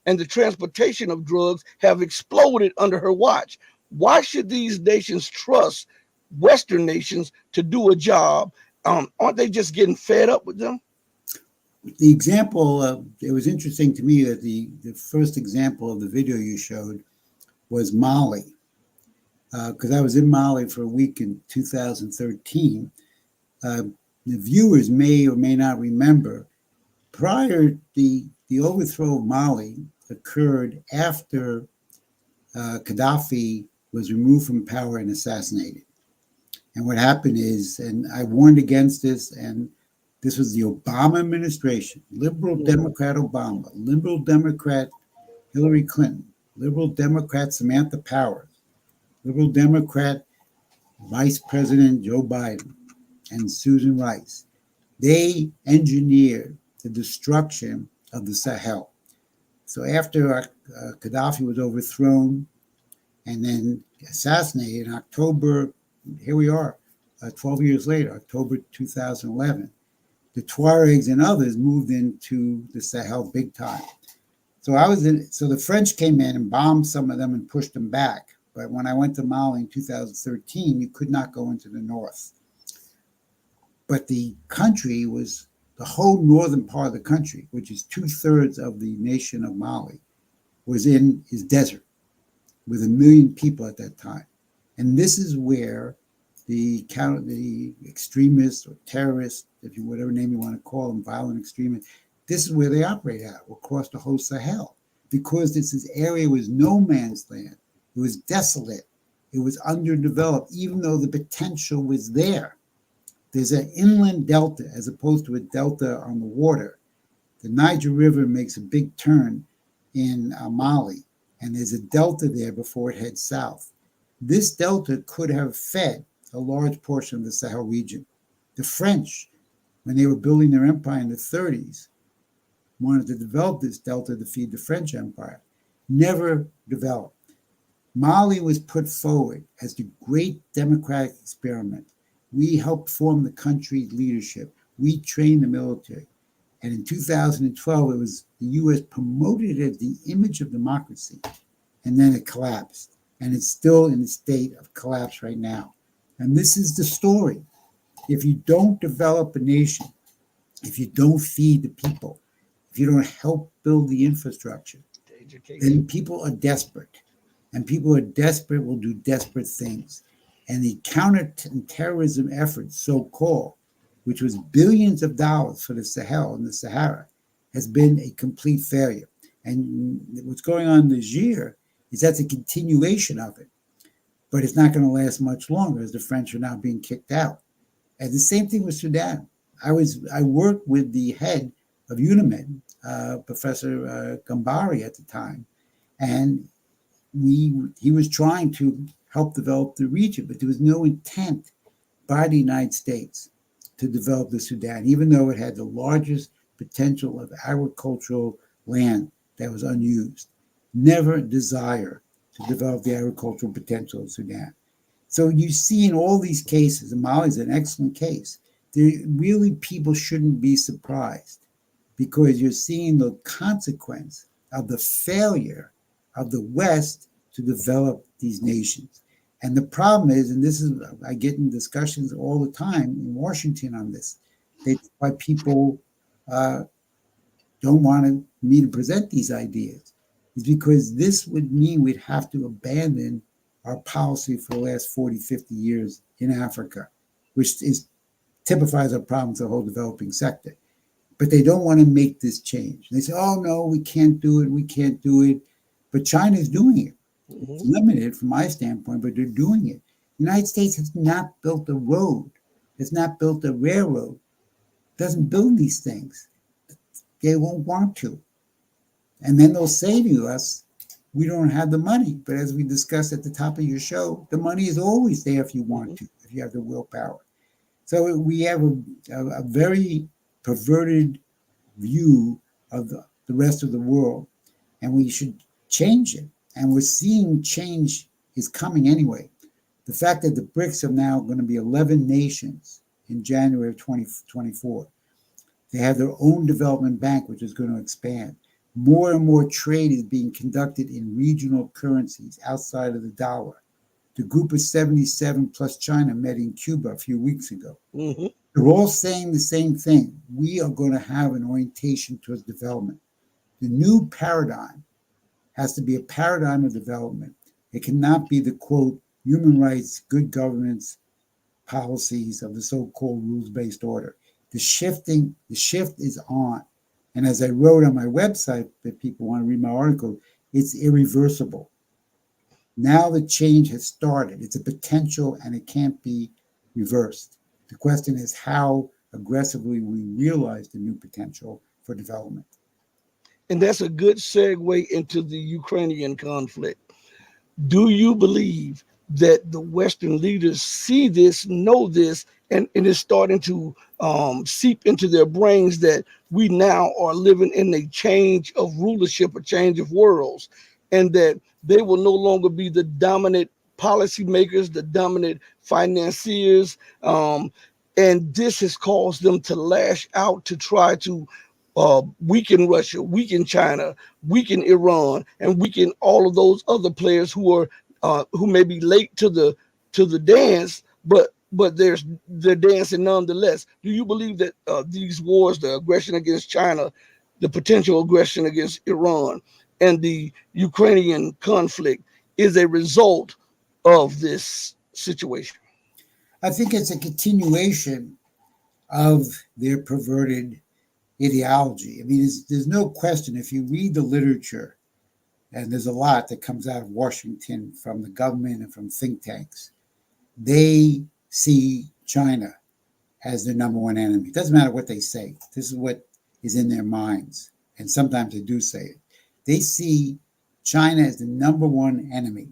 and the transportation of drugs have exploded under her watch. Why should these nations trust Western nations to do a job? Aren't they just getting fed up with them? The example, it was interesting to me that the first example of the video you showed was Mali. Because I was in Mali for a week in 2013. The viewers may or may not remember, prior the overthrow of Mali occurred after Gaddafi was removed from power and assassinated. And what happened is, and I warned against this, and this was the Obama administration, liberal Democrat Obama, liberal Democrat Hillary Clinton, liberal Democrat Samantha Power, liberal Democrat Vice President Joe Biden, and Susan Rice. They engineered the destruction of the Sahel. So after Gaddafi was overthrown and then assassinated in October, here we are, 12 years later, October 2011, the Tuaregs and others moved into the Sahel big time. So the French came in and bombed some of them and pushed them back. But when I went to Mali in 2013, you could not go into the north. But the country was, the whole northern part of the country, which is 2/3 of the nation of Mali, is desert with 1 million people at that time. And this is where the extremists or terrorists, if you whatever name you want to call them, violent extremists, this is where they operate at, across the whole Sahel, because this area was no man's land. It was desolate. It was underdeveloped, even though the potential was there. There's an inland delta as opposed to a delta on the water. The Niger River makes a big turn in Mali, and there's a delta there before it heads south. This delta could have fed a large portion of the Sahel region. The French, when they were building their empire in the 30s, wanted to develop this delta to feed the French Empire. Never developed. Mali was put forward as the great democratic experiment. We helped form the country's leadership. We trained the military. And in 2012, it was the U.S. promoted it as the image of democracy. And then it collapsed. And it's still in a state of collapse right now. And this is the story. If you don't develop a nation, if you don't feed the people, if you don't help build the infrastructure, then people are desperate. And people who are desperate will do desperate things. And the counter-terrorism effort, so-called, which was billions of dollars for the Sahel and the Sahara, has been a complete failure. And what's going on this year is that's a continuation of it. But it's not going to last much longer as the French are now being kicked out. And the same thing with Sudan. I worked with the head of UNIMED, Professor Gambari at the time, and he was trying to help develop the region, but there was no intent by the United States to develop the Sudan, even though it had the largest potential of agricultural land that was unused. Never desire to develop the agricultural potential of Sudan. So you see in all these cases, and Mali is an excellent case, really people shouldn't be surprised because you're seeing the consequence of the failure of the West to develop these nations. And the problem is, and this is, I get in discussions all the time in Washington on this, why people don't want me to present these ideas, is because this would mean we'd have to abandon our policy for the last 40, 50 years in Africa, which typifies our problems, the whole developing sector. But they don't want to make this change. They say, oh, no, we can't do it. But China's doing it. It's limited from my standpoint, but they're doing it. The United States has not built a road, has not built a railroad, doesn't build these things. They won't want to. And then they'll say to us, we don't have the money. But as we discussed at the top of your show, the money is always there if you want Mhm. to, if you have the willpower. So we have a very perverted view of the rest of the world, and we should change it. And we're seeing change is coming anyway. The fact that the BRICS are now going to be 11 nations in January of 2024. They have their own development bank, which is going to expand. More and more trade is being conducted in regional currencies outside of the dollar. The group of 77 plus China met in Cuba a few weeks ago. Mhm. They're all saying the same thing. We are going to have an orientation towards development. The new paradigm has to be a paradigm of development. It cannot be the quote, human rights, good governance policies of the so-called rules-based order. The shift is on. And as I wrote on my website, if people want to read my article, it's irreversible. Now the change has started. It's a potential and it can't be reversed. The question is how aggressively we realize the new potential for development. And that's a good segue into the Ukrainian conflict. Do you believe that the Western leaders see this, know this, and it's starting to seep into their brains that we now are living in a change of rulership, a change of worlds, and that they will no longer be the dominant policymakers, the dominant financiers, and this has caused them to lash out to try to weaken Russia, weaken China, weaken Iran, and weaken all of those other players who may be late to the dance, but they're dancing nonetheless. Do you believe that these wars, the aggression against China, the potential aggression against Iran, and the Ukrainian conflict is a result of this situation? I think it's a continuation of their perverted ideology. I mean, there's no question if you read the literature, and there's a lot that comes out of Washington from the government and from think tanks, they see China as their number one enemy. It doesn't matter what they say. This is what is in their minds. And sometimes they do say it. They see China as the number one enemy.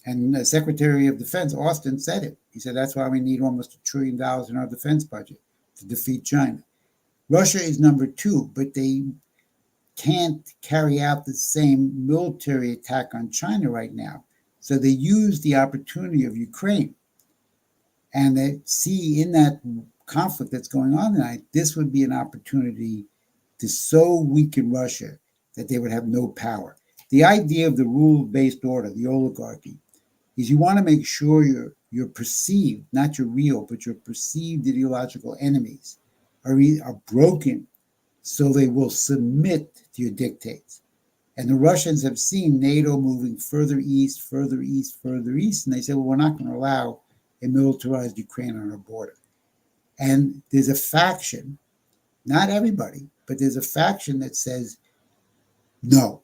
And the Secretary of Defense, Austin, said it. He said that's why we need almost $1 trillion in our defense budget to defeat China. Russia is number two, but they can't carry out the same military attack on China right now. So they use the opportunity of Ukraine. And they see in that conflict that's going on tonight, this would be an opportunity to so weaken Russia that they would have no power. The idea of the rule-based order, the oligarchy, is you want to make sure your perceived, not your real, but your perceived ideological enemies are broken so they will submit to your dictates. And the Russians have seen NATO moving further east, further east, further east, and they say, well, we're not going to allow a militarized Ukraine on our border. And there's a faction, not everybody, but there's a faction that says, no,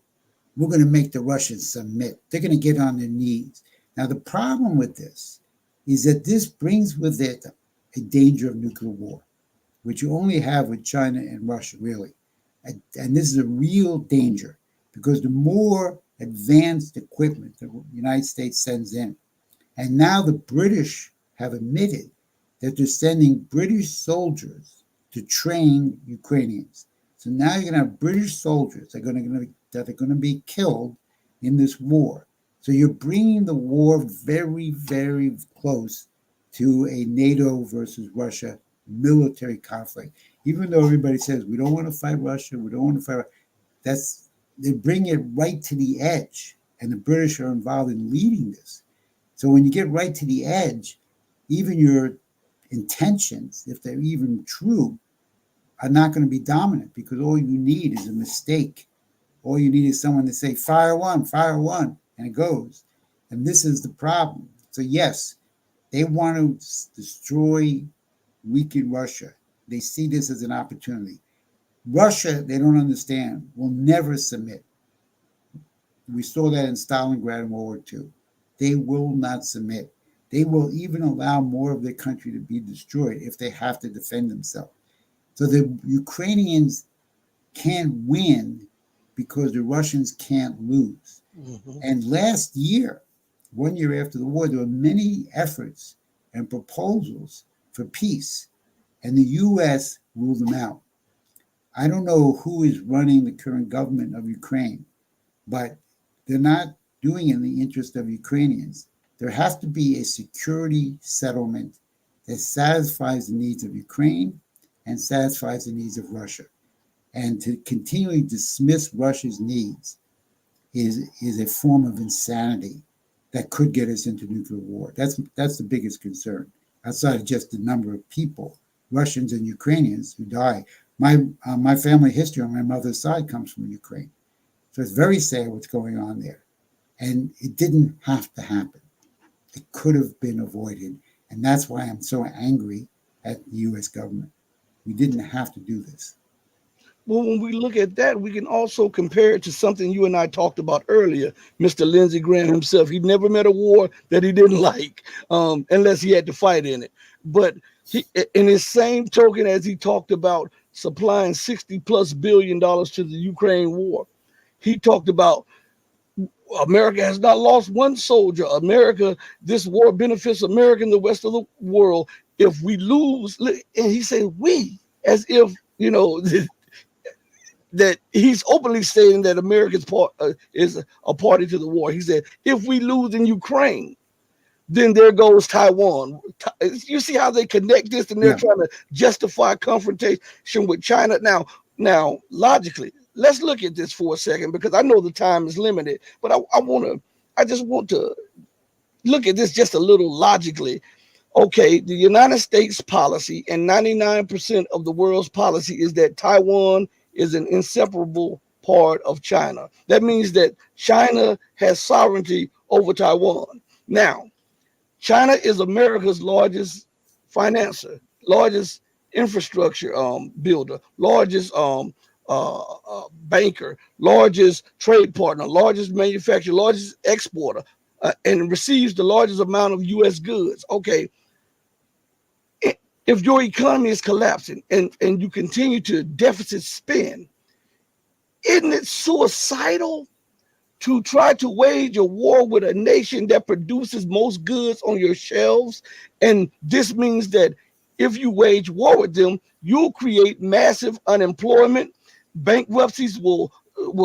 we're going to make the Russians submit. They're going to get on their knees. Now, the problem with this is that this brings with it a danger of nuclear war, which you only have with China and Russia, really. And this is a real danger because the more advanced equipment the United States sends in, and now the British have admitted that they're sending British soldiers to train Ukrainians. So now you're going to have British soldiers that are going to be killed in this war. So you're bringing the war very, very close to a NATO versus Russia military conflict. Even though everybody says we don't want to fight Russia, we don't want to fight, they bring it right to the edge, and the British are involved in leading this. So when you get right to the edge, even your intentions, if they're even true, are not going to be dominant because all you need is a mistake. All you need is someone to say, fire one, and it goes. And this is the problem. So yes, they want to destroy, weaken Russia. They see this as an opportunity. Russia, they don't understand, will never submit. We saw that in Stalingrad in World War II. They will not submit. They will even allow more of their country to be destroyed if they have to defend themselves. So the Ukrainians can't win because the Russians can't lose. Mhm. And last year, 1 year after the war, there were many efforts and proposals for peace, and the U.S. ruled them out. I don't know who is running the current government of Ukraine, but they're not doing it in the interest of Ukrainians. There has to be a security settlement that satisfies the needs of Ukraine and satisfies the needs of Russia. And to continually dismiss Russia's needs is a form of insanity that could get us into nuclear war. That's the biggest concern, outside of just the number of people, Russians and Ukrainians who die. My family history on my mother's side comes from Ukraine, so it's very sad what's going on there, and it didn't have to happen. It could have been avoided, and that's why I'm so angry at the U.S. government. We didn't have to do this. Well, when we look at that, we can also compare it to something you and I talked about earlier. Mr. Lindsey Graham himself, he never met a war that he didn't like, unless he had to fight in it. But he, in his same token, as he talked about supplying $60+ billion to the Ukraine war, he talked about America has not lost one soldier. America, this war benefits America and the rest of the world. If we lose, and he said we, as if that he's openly stating that America's part is a party to the war. He said, if we lose in Ukraine, then there goes Taiwan. You see how they connect this, and they're Yeah, trying to justify confrontation with China. Now, logically, let's look at this for a second because I know the time is limited, but I just want to look at this just a little logically. Okay, the United States policy and 99% of the world's policy is that Taiwan is an inseparable part of China. That means that China has sovereignty over Taiwan. Now, China is America's largest financer, largest infrastructure builder, largest banker, largest trade partner, largest manufacturer, largest exporter, and receives the largest amount of U.S. goods. Okay, if your economy is collapsing and you continue to deficit spend, isn't it suicidal to try to wage a war with a nation that produces most goods on your shelves? And this means that if you wage war with them, you'll create massive unemployment. Bankruptcies will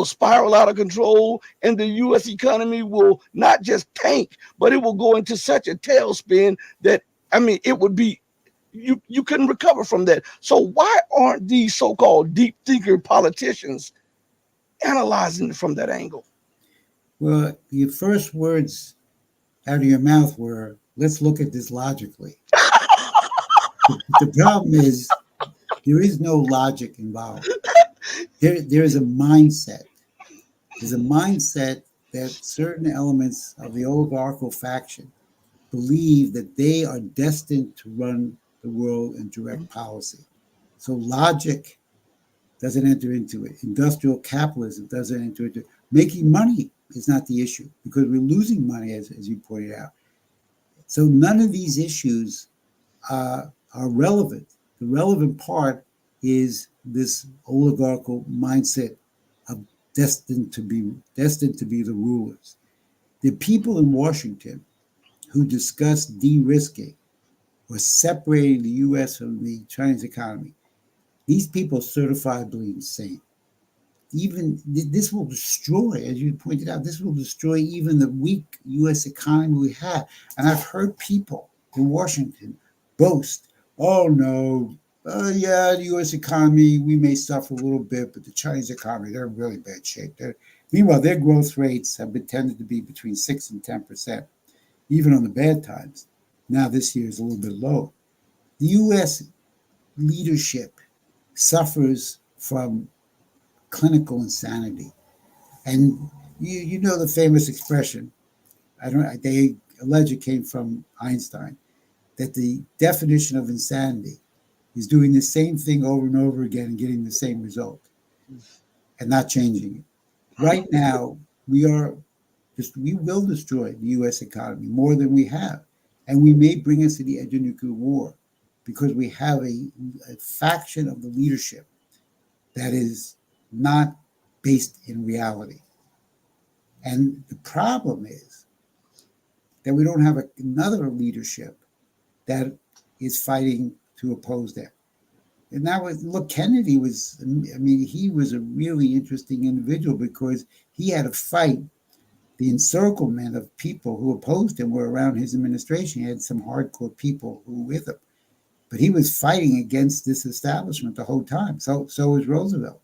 spiral out of control, and the U.S. economy will not just tank, but it will go into such a tailspin that it would be you couldn't recover from that. So why aren't these so-called deep thinker politicians analyzing it from that angle? well, your first words out of your mouth were, let's look at this logically. The problem is there is no logic involved. There is a mindset. There's a mindset that certain elements of the oligarchical faction believe that they are destined to run the world and direct policy. So logic doesn't enter into it. Industrial capitalism doesn't enter into it. Making money is not the issue because we're losing money, as you pointed out. So none of these issues are relevant. The relevant part is this oligarchical mindset of destined to be the rulers. The people in Washington who discuss de-risking or separating the U.S. from the Chinese economy, these people are certifiably insane. Even this will destroy, as you pointed out, this will destroy even the weak U.S. economy we have. And I've heard people in Washington boast, oh no, yeah, the U.S. economy, we may suffer a little bit, but the Chinese economy, they're in really bad shape. Meanwhile, their growth rates have been tended to be between 6 and 10%, even on the bad times. Now this year is a little bit low. The U.S. leadership suffers from clinical insanity. And you know the famous expression, I don't they allege it came from Einstein, that the definition of insanity is doing the same thing over and over again and getting the same result and not changing it. Right now, we will destroy the US economy more than we have. And we may bring us to the edge of nuclear war because we have a faction of the leadership that is not based in reality. And the problem is that we don't have another leadership that is fighting to oppose that. And that was, look, Kennedy was, I mean, he was a really interesting individual because he had to fight the encirclement of people who opposed him were around his administration. He had some hardcore people who were with him. But he was fighting against this establishment the whole time. So was Roosevelt.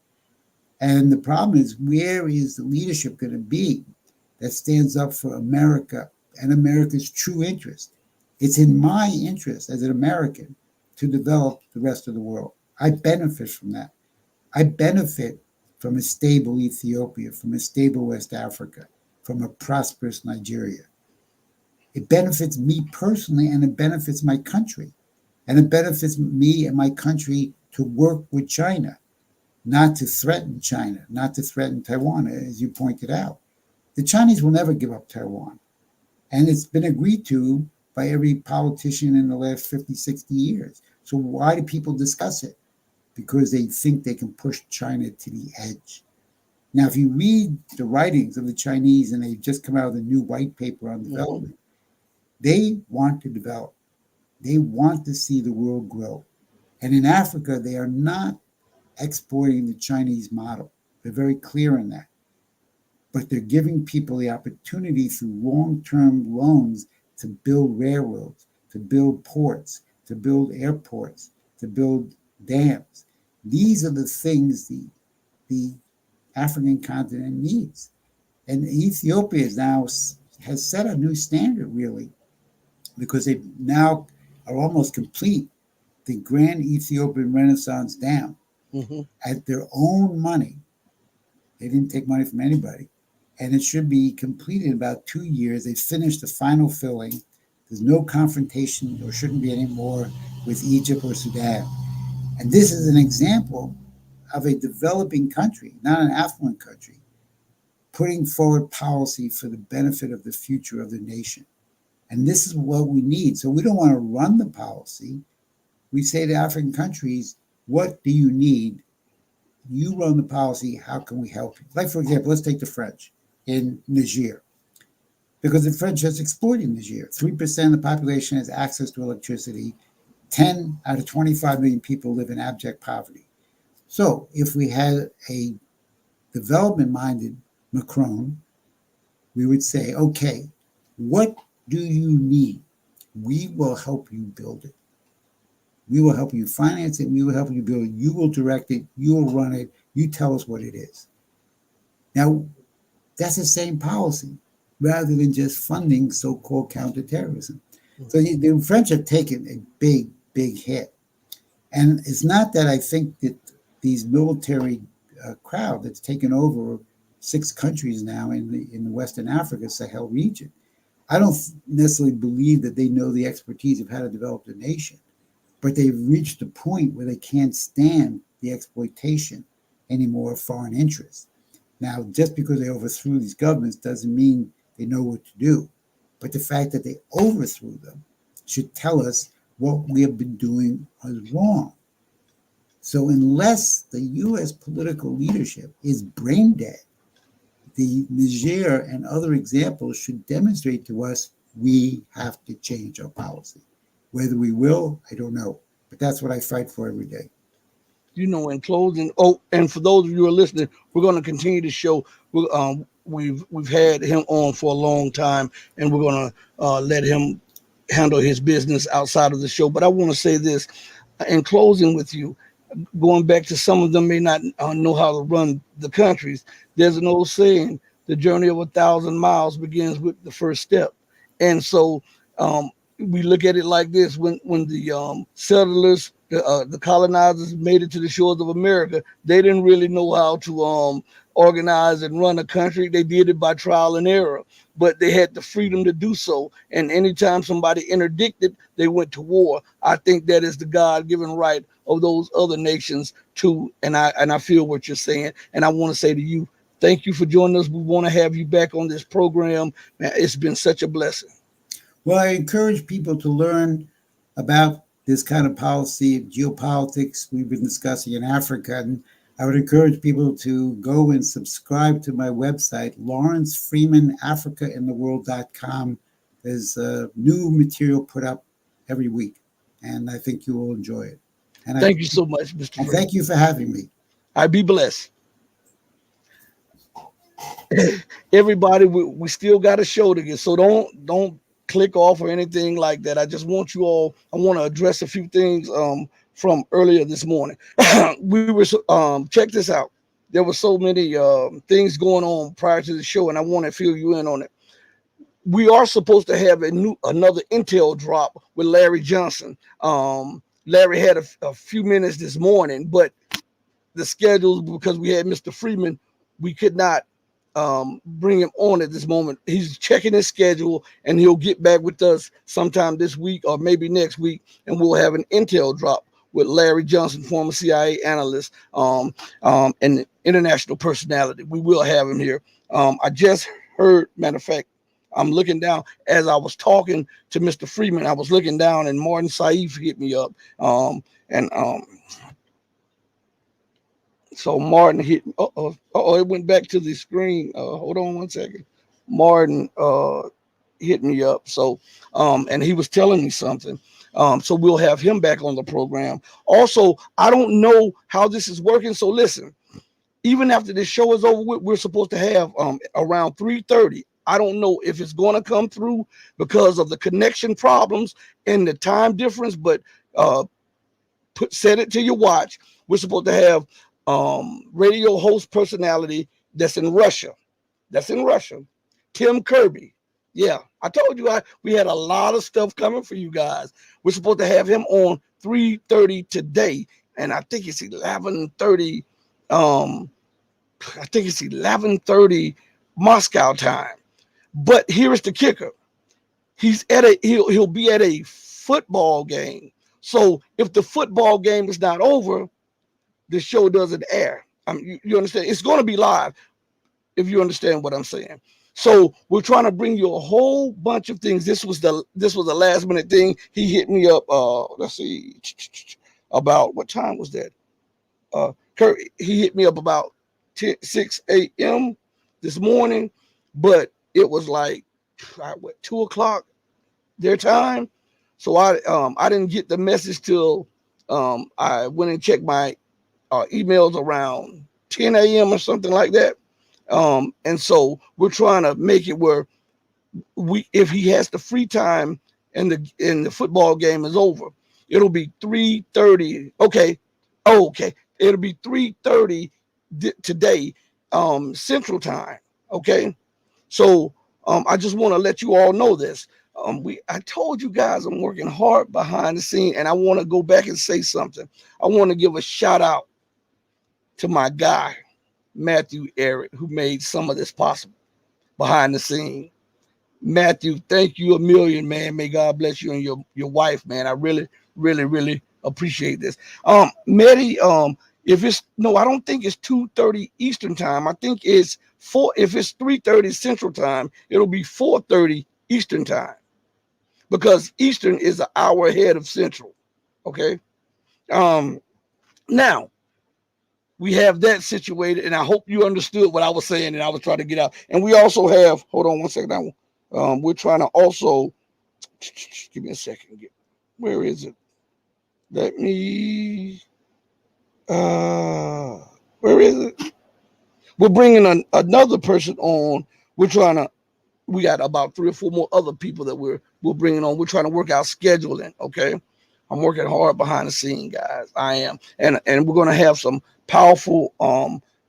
And the problem is, where is the leadership going to be that stands up for America and America's true interest? It's in my interest as an American to develop the rest of the world. I benefit from that. I benefit from a stable Ethiopia, from a stable West Africa, from a prosperous Nigeria. It benefits me personally and it benefits my country. And it benefits me and my country to work with China, not to threaten China, not to threaten Taiwan, as you pointed out. The Chinese will never give up Taiwan. And it's been agreed to by every politician in the last 50, 60 years. So why do people discuss it? Because they think they can push China to the edge. Now, if you read the writings of the Chinese, and they've just come out with a new white paper on development, they want to develop. They want to see the world grow. And in Africa, they are not exporting the Chinese model. They're very clear in that. But they're giving people the opportunity through long-term loans to build railroads, to build ports, to build airports, to build dams. These are the things the African continent needs. And Ethiopia has set a new standard, really, because they now are almost complete the Grand Ethiopian Renaissance Dam at their own money. They didn't take money from anybody. And it should be completed in about 2 years. They finished the final filling. There's no confrontation, or shouldn't be any more, with Egypt or Sudan. And this is an example of a developing country, not an affluent country, putting forward policy for the benefit of the future of the nation. And this is what we need. So we don't want to run the policy. We say to African countries, what do you need? You run the policy. How can we help you? Like, for example, let's take the French in Niger. Because the French has exploited Niger. 3% of the population has access to electricity. 10 out of 25 million people live in abject poverty. So if we had a development-minded Macron, we would say, okay, what do you need? We will help you build it. We will help you finance it. We will help you build it. You will direct it. You will run it. You tell us what it is. Now, that's the same policy, rather than just funding so-called counterterrorism. So the French have taken a big, big hit. And it's not that I think that these military crowd that's taken over 6 countries now in the Western Africa, Sahel region, I don't necessarily believe that they know the expertise of how to develop the nation, but they've reached a point where they can't stand the exploitation anymore of foreign interests. Now, just because they overthrew these governments doesn't mean they know what to do. But the fact that they overthrew them should tell us what we have been doing is wrong. So unless the U.S. political leadership is brain dead, the Niger and other examples should demonstrate to us we have to change our policy. Whether we will, I don't know. But that's what I fight for every day. In closing, and for those of you who are listening, we're going to continue to show. We've had him on for a long time, and we're going to let him handle his business outside of the show. But I want to say this in closing with you, going back to some of them may not know how to run the countries. There's an old saying: "The journey of 1,000 miles begins with the first step." And so we look at it like this: when the settlers, the colonizers made it to the shores of America, they didn't really know how to organize and run a country. They did it by trial and error, but they had the freedom to do so. And anytime somebody interdicted, they went to war. I think that is the God-given right of those other nations too. And I feel what you're saying. And I want to say to you, thank you for joining us. We want to have you back on this program. Man, it's been such a blessing. Well, I encourage people to learn about this kind of policy, geopolitics we've been discussing in Africa. And I would encourage people to go and subscribe to my website, LawrenceFreemanAfricaInTheWorld.com. There's new material put up every week, and I think you will enjoy it. Thank you so much, Mr. And Freeman. thank you for having me. I be blessed. Everybody, we still got a show to get, so don't click off or anything like that. I just want you all. I want to address a few things from earlier this morning. We were check this out. There were so many things going on prior to the show, and I want to fill you in on it. We are supposed to have another intel drop with Larry Johnson. Larry had a few minutes this morning, but the schedules, because we had Mr. Freeman, we could not bring him on at this moment. He's checking his schedule, and he'll get back with us sometime this week or maybe next week, and we'll have an intel drop with Larry Johnson, former CIA analyst, and international personality. We will have him here. I just heard, matter of fact, I'm looking down as I was talking to Mr. Freeman. I was looking down, and Martin Saif hit me up, and so Martin hit. It went back to the screen. Hold on one second. Martin hit me up. So, and he was telling me something. So we'll have him back on the program. Also, I don't know how this is working. So listen, even after this show is over with, we're supposed to have around 3:30. I don't know if it's going to come through because of the connection problems and the time difference, but set it to your watch. We're supposed to have radio host personality that's in Russia. That's in Russia. Tim Kirby. Yeah, I told you we had a lot of stuff coming for you guys. We're supposed to have him on 3:30 today, and I think it's 11:30. I think it's 11:30 Moscow time. But here's the kicker: he'll be at a football game. So if the football game is not over, the show doesn't air. You understand? It's going to be live, if you understand what I'm saying. So we're trying to bring you a whole bunch of things. This was the last minute thing. He hit me up. Let's see, about what time was that? Kurt, he hit me up about 6 a.m. this morning, but it was like 2 o'clock their time. So I didn't get the message till I went and checked my emails around 10 a.m. or something like that. And so we're trying to make it where if he has the free time and the football game is over, it'll be 3:30. Okay. Oh, okay. It'll be 3:30 today, Central Time. Okay. So I just want to let you all know this. I told you guys I'm working hard behind the scene, and I want to go back and say something. I want to give a shout out to my guy, Matthew Eric, who made some of this possible behind the scene. Matthew, thank you a million, man. May God bless you and your wife, man. I really, really, really appreciate this. Medi, if it's no, I don't think it's 2:30 Eastern time. I think it's if it's 3:30 Central time, it'll be 4:30 Eastern time. Because Eastern is an hour ahead of Central. Okay. Now we have that situated, and I hope you understood what I was saying and I was trying to get out. And we also have, hold on one second. We're trying to also, give me a second. Where is it? Let me, where is it? We're bringing another person on. We got about 3 or 4 more other people that we're bringing on. We're trying to work out scheduling. Okay. I'm working hard behind the scene, guys. I am. And we're going to have some powerful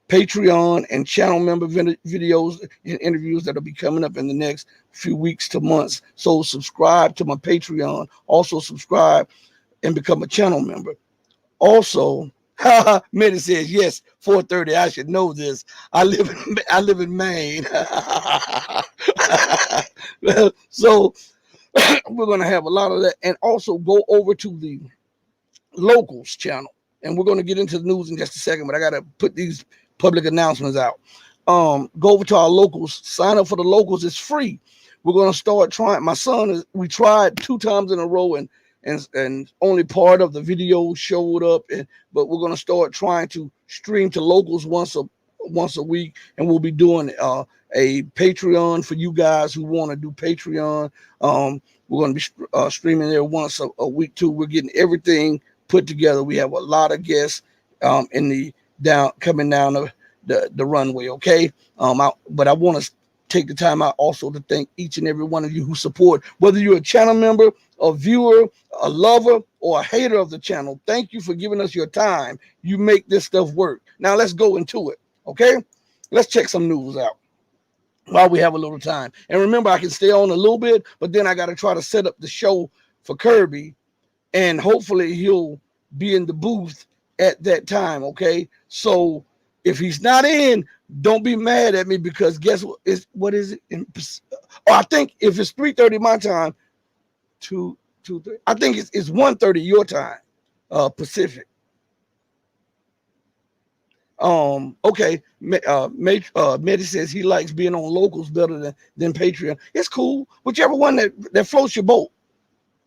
Patreon and channel member videos and interviews that'll be coming up in the next few weeks to months. So subscribe to my Patreon. Also subscribe and become a channel member. Also, Minnie says, yes, 4:30. I should know this. I live in Maine. So we're going to have a lot of that. And also go over to the locals channel. And we're going to get into the news in just a second, but I got to put these public announcements out. Go over to our locals. Sign up for the locals. It's free. We're going to start trying. My son we tried 2 times in a row, and and only part of the video showed up. But we're gonna start trying to stream to locals once a week, and we'll be doing a Patreon for you guys who want to do Patreon. We're going to be streaming there once a week too. We're getting everything put together. We have a lot of guests in the coming down the runway. Okay, but I want to take the time out also to thank each and every one of you who support, whether you're a channel member, a viewer, a lover, or a hater of the channel. Thank you for giving us your time. You make this stuff work. Now let's go into it. Okay, let's check some news out while we have a little time. And remember, I can stay on a little bit, but then I got to try to set up the show for Kirby, and hopefully he'll be in the booth at that time. Okay, so if he's not in, don't be mad at me, because guess what is it? I think if it's 3:30 my time, 2:30. I think it's 1:30 your time, Pacific. Okay. Medi says he likes being on locals better than Patreon. It's cool, whichever one that floats your boat.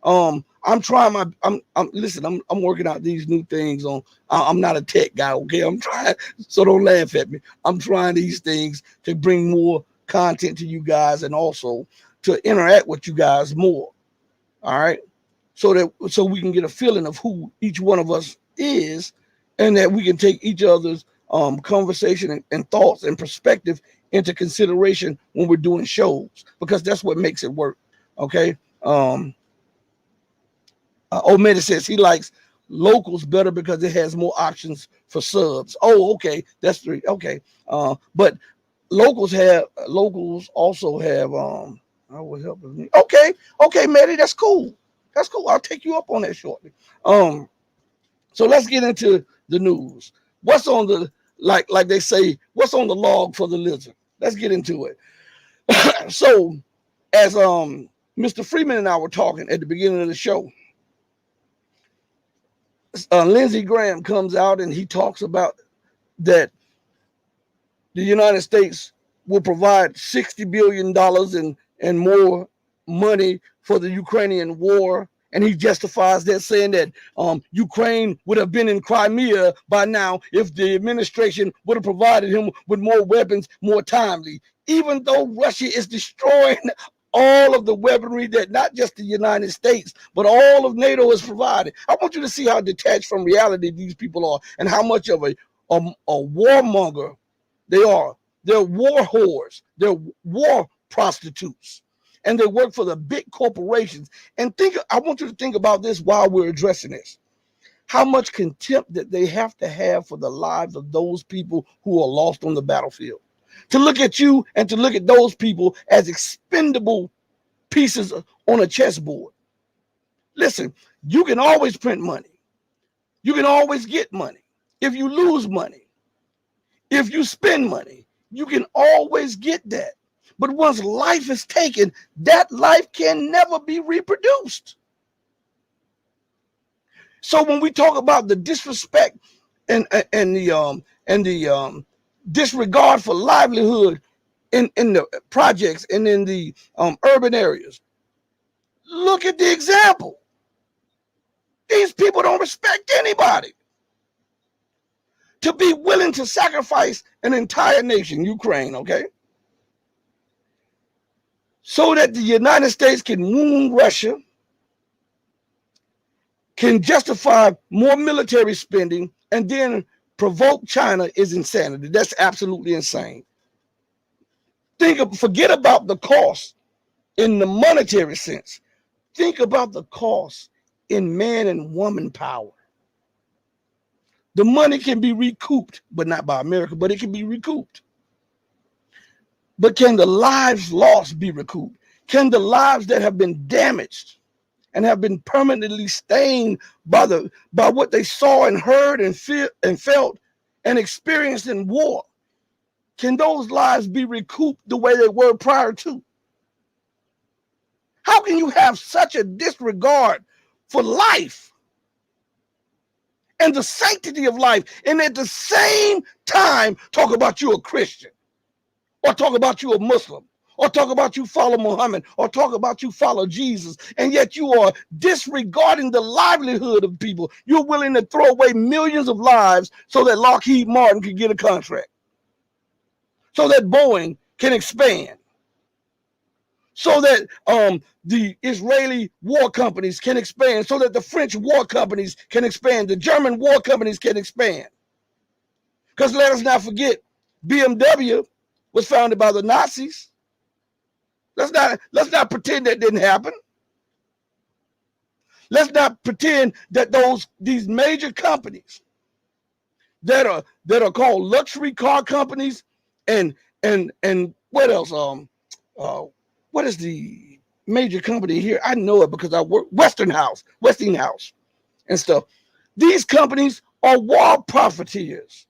I'm trying I'm working out these new things on. I'm not a tech guy, okay? I'm trying, so don't laugh at me. I'm trying these things to bring more content to you guys, and also to interact with you guys more. All right, so we can get a feeling of who each one of us is, and that we can take each other's conversation and thoughts and perspective into consideration when we're doing shows, because that's what makes it work. Okay. Omeda says he likes locals better because it has more options for subs. Oh, okay, that's three. Okay, but locals also have I will help me. Okay, Medi, that's cool. That's cool. I'll take you up on that shortly. So let's get into the news. What's on the like they say, what's on the log for the lizard? Let's get into it. So as Mr. Freeman and I were talking at the beginning of the show, Lindsey Graham comes out and he talks about that the United States will provide $60 billion and more money for the Ukrainian war. And he justifies that, saying that Ukraine would have been in Crimea by now if the administration would have provided him with more weapons more timely, even though Russia is destroying all of the weaponry that not just the United States, but all of NATO has provided. I want you to see how detached from reality these people are, and how much of a warmonger they are. They're war whores. They're war prostitutes. And they work for the big corporations. And I want you to think about this while we're addressing this. How much contempt that they have to have for the lives of those people who are lost on the battlefield. To look at you and to look at those people as expendable pieces on a chessboard. Listen, you can always print money. You can always get money. If you lose money, if you spend money, you can always get that. But once life is taken, that life can never be reproduced. So when we talk about the disrespect and the disregard for livelihood in the projects and in the urban areas, look at the example. These people don't respect anybody. To be willing to sacrifice an entire nation, Ukraine, okay, so that the United States can wound Russia, can justify more military spending, and then provoke China is insanity. That's absolutely insane. Forget about the cost in the monetary sense. Think about the cost in man and woman power. The money can be recouped, but not by America, but it can be recouped. But can the lives lost be recouped? Can the lives that have been damaged and have been permanently stained by what they saw and heard and felt and experienced in war, can those lives be recouped the way they were prior to? How can you have such a disregard for life and the sanctity of life, and at the same time talk about you a Christian, or talk about you a Muslim, or talk about you follow Muhammad, or talk about you follow Jesus, and yet you are disregarding the livelihood of people. You're willing to throw away millions of lives so that Lockheed Martin can get a contract, so that Boeing can expand, so that the Israeli war companies can expand, so that the French war companies can expand, the German war companies can expand. Because let us not forget, BMW was founded by the Nazis. Let's not pretend that didn't happen. Let's not pretend that these major companies that are called luxury car companies and what else? What is the major company here? I know it because I work Westinghouse, and stuff. These companies are war profiteers.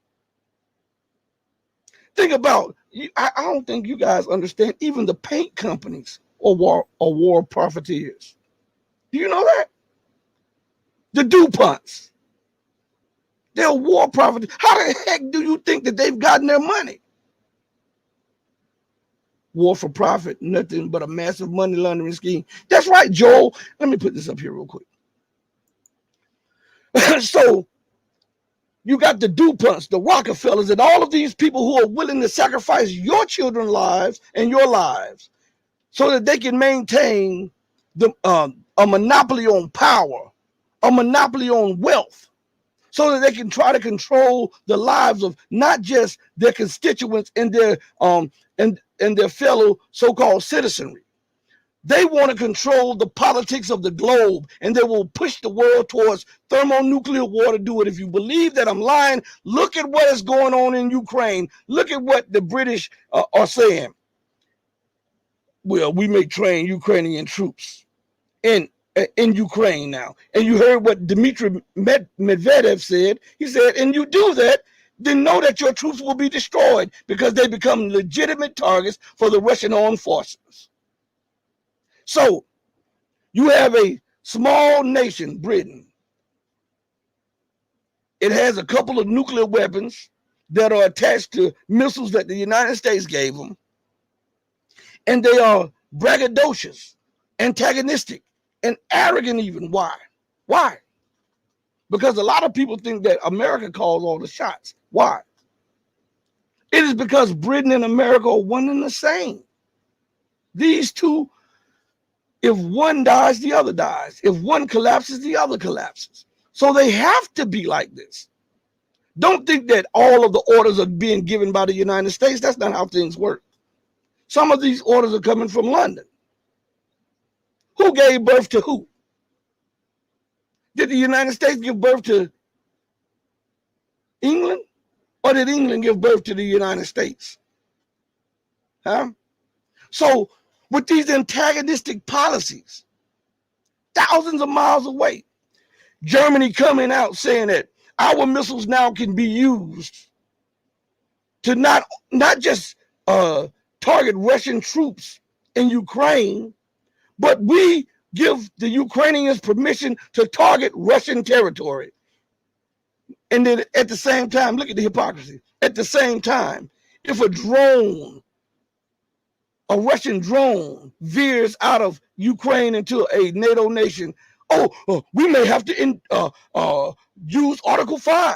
Think about, I don't think you guys understand, even the paint companies are war profiteers. Do you know that? The DuPonts, they're war profiteers. How the heck do you think that they've gotten their money? War for profit, nothing but a massive money laundering scheme. That's right, Joel. Let me put this up here real quick. So you got the DuPonts, the Rockefellers, and all of these people who are willing to sacrifice your children's lives and your lives so that they can maintain a monopoly on power, a monopoly on wealth, so that they can try to control the lives of not just their constituents and their fellow so-called citizenry. They want to control the politics of the globe, and they will push the world towards thermonuclear war to do it. If you believe that I'm lying, look at what is going on in Ukraine. Look at what the British are saying. Well, we may train Ukrainian troops in Ukraine now. And you heard what Dmitry Medvedev said. He said, and you do that, then know that your troops will be destroyed because they become legitimate targets for the Russian armed forces. So you have a small nation, Britain. It has a couple of nuclear weapons that are attached to missiles that the United States gave them. And they are braggadocious, antagonistic, and arrogant even. Why? Why? Because a lot of people think that America calls all the shots. Why? It is because Britain and America are one and the same. These two, if one dies, the other dies. If one collapses, the other collapses. So they have to be like this. Don't think that all of the orders are being given by the United States. That's not how things work. Some of these orders are coming from London. Who gave birth to who? Did the United States give birth to England? Or did England give birth to the United States? Huh? So with these antagonistic policies, thousands of miles away, Germany coming out saying that our missiles now can be used to not just target Russian troops in Ukraine, but we give the Ukrainians permission to target Russian territory. And then at the same time, look at the hypocrisy. At the same time, if a Russian drone veers out of Ukraine into a NATO nation, we may have to use Article 5.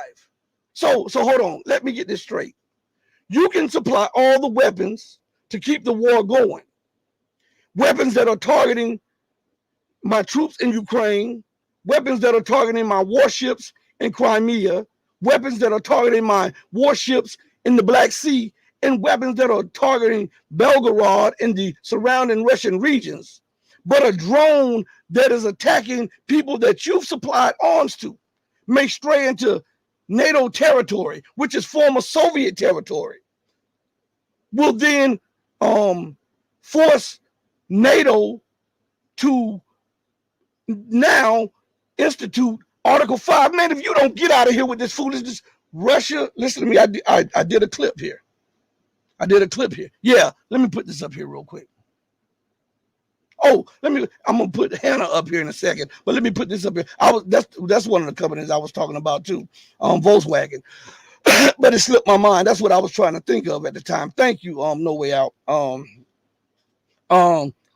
So hold on, let me get this straight. You can supply all the weapons to keep the war going. Weapons that are targeting my troops in Ukraine, weapons that are targeting my warships in Crimea, weapons that are targeting my warships in the Black Sea, and weapons that are targeting Belgorod and the surrounding Russian regions. But a drone that is attacking people that you've supplied arms to may stray into NATO territory, which is former Soviet territory, will then force NATO to now institute Article 5. Man, if you don't get out of here with this foolishness, Russia, listen to me, I did a clip here. Yeah, let me put this up here real quick. I'm gonna put Hannah up here in a second, but let me put this up here. That's one of the companies I was talking about too, Volkswagen. But it slipped my mind. That's what I was trying to think of at the time. Thank you, No Way Out.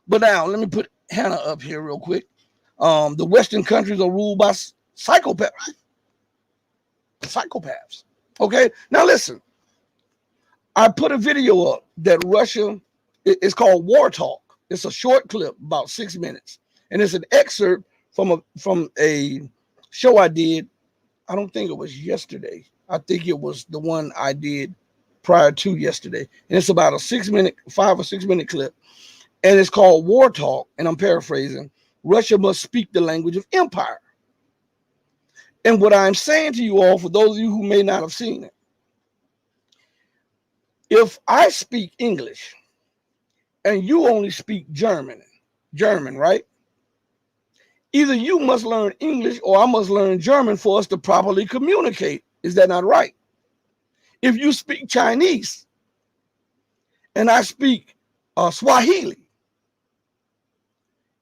But now let me put Hannah up here real quick. The Western countries are ruled by psychopaths. Psychopaths. Okay. Now listen. I put a video up that Russia. It's called War Talk. It's a short clip, about 6 minutes, and it's an excerpt from a show I did. I don't think it was yesterday. I think it was the one I did prior to yesterday, and it's about a 5 or 6 minute clip, and it's called War Talk. And I'm paraphrasing. Russia must speak the language of empire. And what I'm saying to you all, for those of you who may not have seen it, if I speak English and you only speak German, right? Either you must learn English or I must learn German for us to properly communicate. Is that not right? If you speak Chinese and I speak Swahili,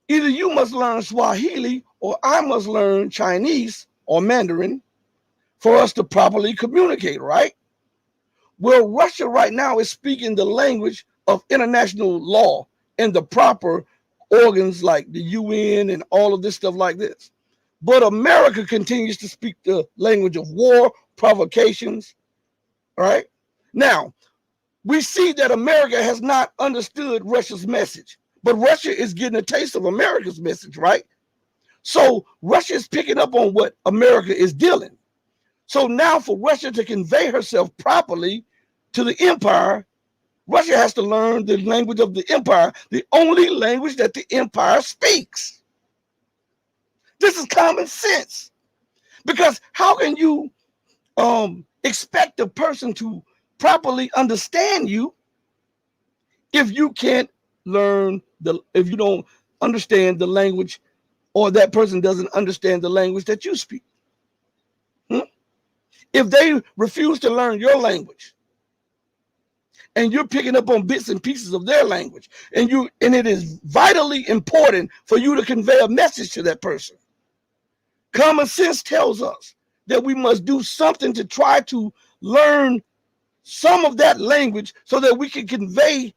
either you must learn Swahili or I must learn Chinese or Mandarin for us to properly communicate, right? Well, Russia right now is speaking the language of international law and the proper organs like the UN and all of this stuff like this. But America continues to speak the language of war, provocations, right? Now, we see that America has not understood Russia's message, but Russia is getting a taste of America's message, right? So Russia is picking up on what America is dealing. So now for Russia to convey herself properly to the empire, Russia has to learn the language of the empire, the only language that the empire speaks. This is common sense. Because how can you expect a person to properly understand you if you can't if you don't understand the language, or that person doesn't understand the language that you speak? If they refuse to learn your language and you're picking up on bits and pieces of their language, and it is vitally important for you to convey a message to that person, common sense tells us that we must do something to try to learn some of that language so that we can convey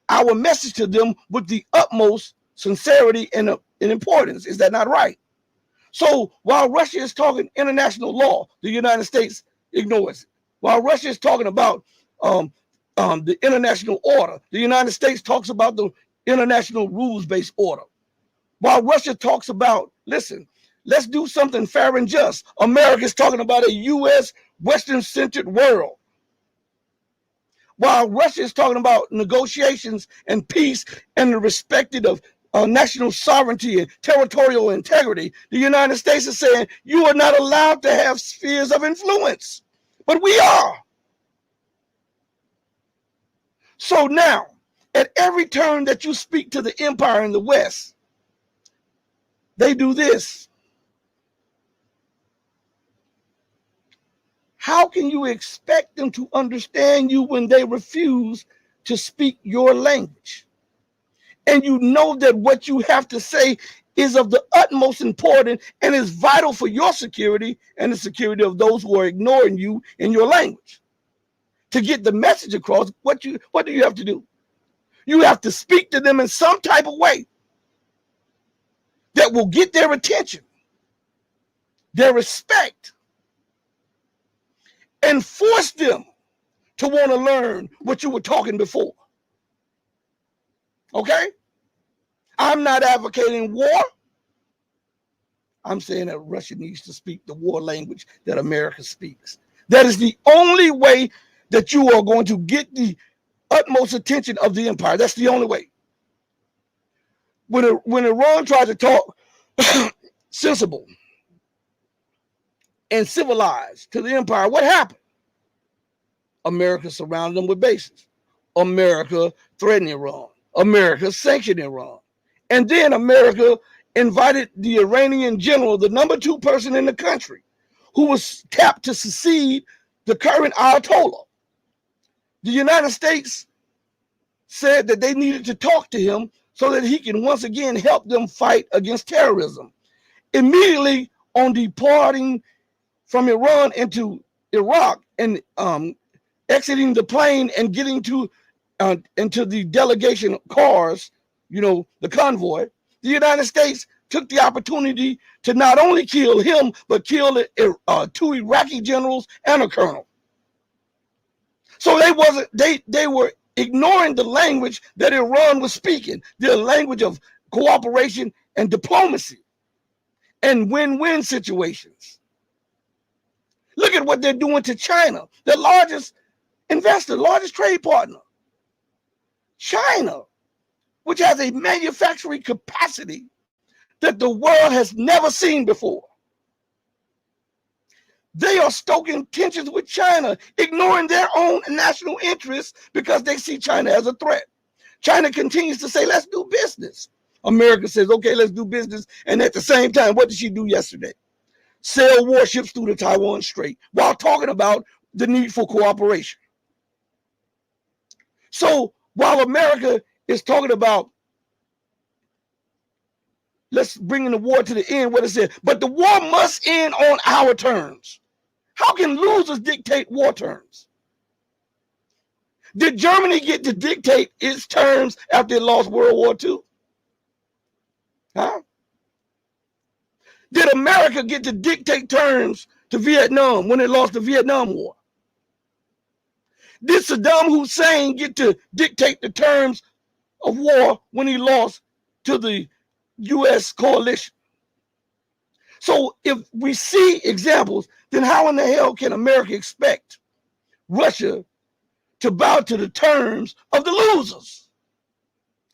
our message to them with the utmost sincerity and importance. Is that not right? So while Russia is talking international law, the United States ignores it. While Russia is talking about the international order, the United States talks about the international rules-based order. While Russia talks about, listen, let's do something fair and just, America's talking about a U.S. Western-centered world. While Russia is talking about negotiations and peace and the respect of national sovereignty and territorial integrity, the United States is saying you are not allowed to have spheres of influence, but we are. So now, at every turn that you speak to the empire in the West, they do this. How can you expect them to understand you when they refuse to speak your language? And you know that what you have to say is of the utmost importance and is vital for your security and the security of those who are ignoring you in your language. To get the message across, what do you have to do? You have to speak to them in some type of way that will get their attention, their respect, and force them to want to learn what you were talking before. Okay? I'm not advocating war. I'm saying that Russia needs to speak the war language that America speaks. That is the only way that you are going to get the utmost attention of the empire. That's the only way. When Iran tried to talk sensible and civilized to the empire, what happened? America surrounded them with bases. America threatened Iran. America sanctioned Iran. And then America invited the Iranian general, the number 2 person in the country, who was tapped to succeed the current Ayatollah. The United States said that they needed to talk to him so that he can once again help them fight against terrorism. Immediately on departing from Iran into Iraq and exiting the plane and getting into the delegation cars the convoy, the United States took the opportunity to not only kill him, but kill 2 Iraqi generals and a colonel. So they were ignoring the language that Iran was speaking, the language of cooperation and diplomacy and win-win situations. Look at what they're doing to China, the largest investor, largest trade partner. China, which has a manufacturing capacity that the world has never seen before. They are stoking tensions with China, ignoring their own national interests because they see China as a threat. China continues to say, let's do business. America says, okay, let's do business. And at the same time, what did she do yesterday? Sail warships through the Taiwan Strait while talking about the need for cooperation. So while America is talking about let's bring the war to the end, what it said, but the war must end on our terms. How can losers dictate war terms? Did Germany get to dictate its terms after it lost World War II? Huh? Did America get to dictate terms to Vietnam when it lost the Vietnam War? Did Saddam Hussein get to dictate the terms of war when he lost to the U.S. coalition? So if we see examples, then how in the hell can America expect Russia to bow to the terms of the losers?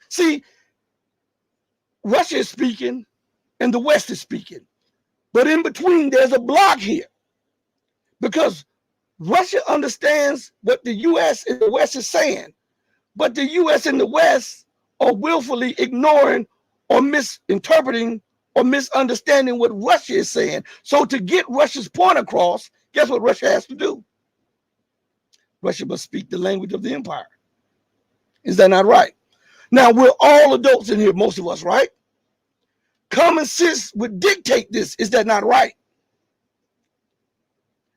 See, Russia is speaking and the West is speaking. But in between, there's a block here because Russia understands what the U.S. and the West is saying, but the U.S. and the West are willfully ignoring or misinterpreting or misunderstanding what Russia is saying. So to get Russia's point across, guess what Russia has to do? Russia must speak the language of the empire. Is that not right? Now, we're all adults in here, most of us, right? Common sense would dictate this. Is that not right?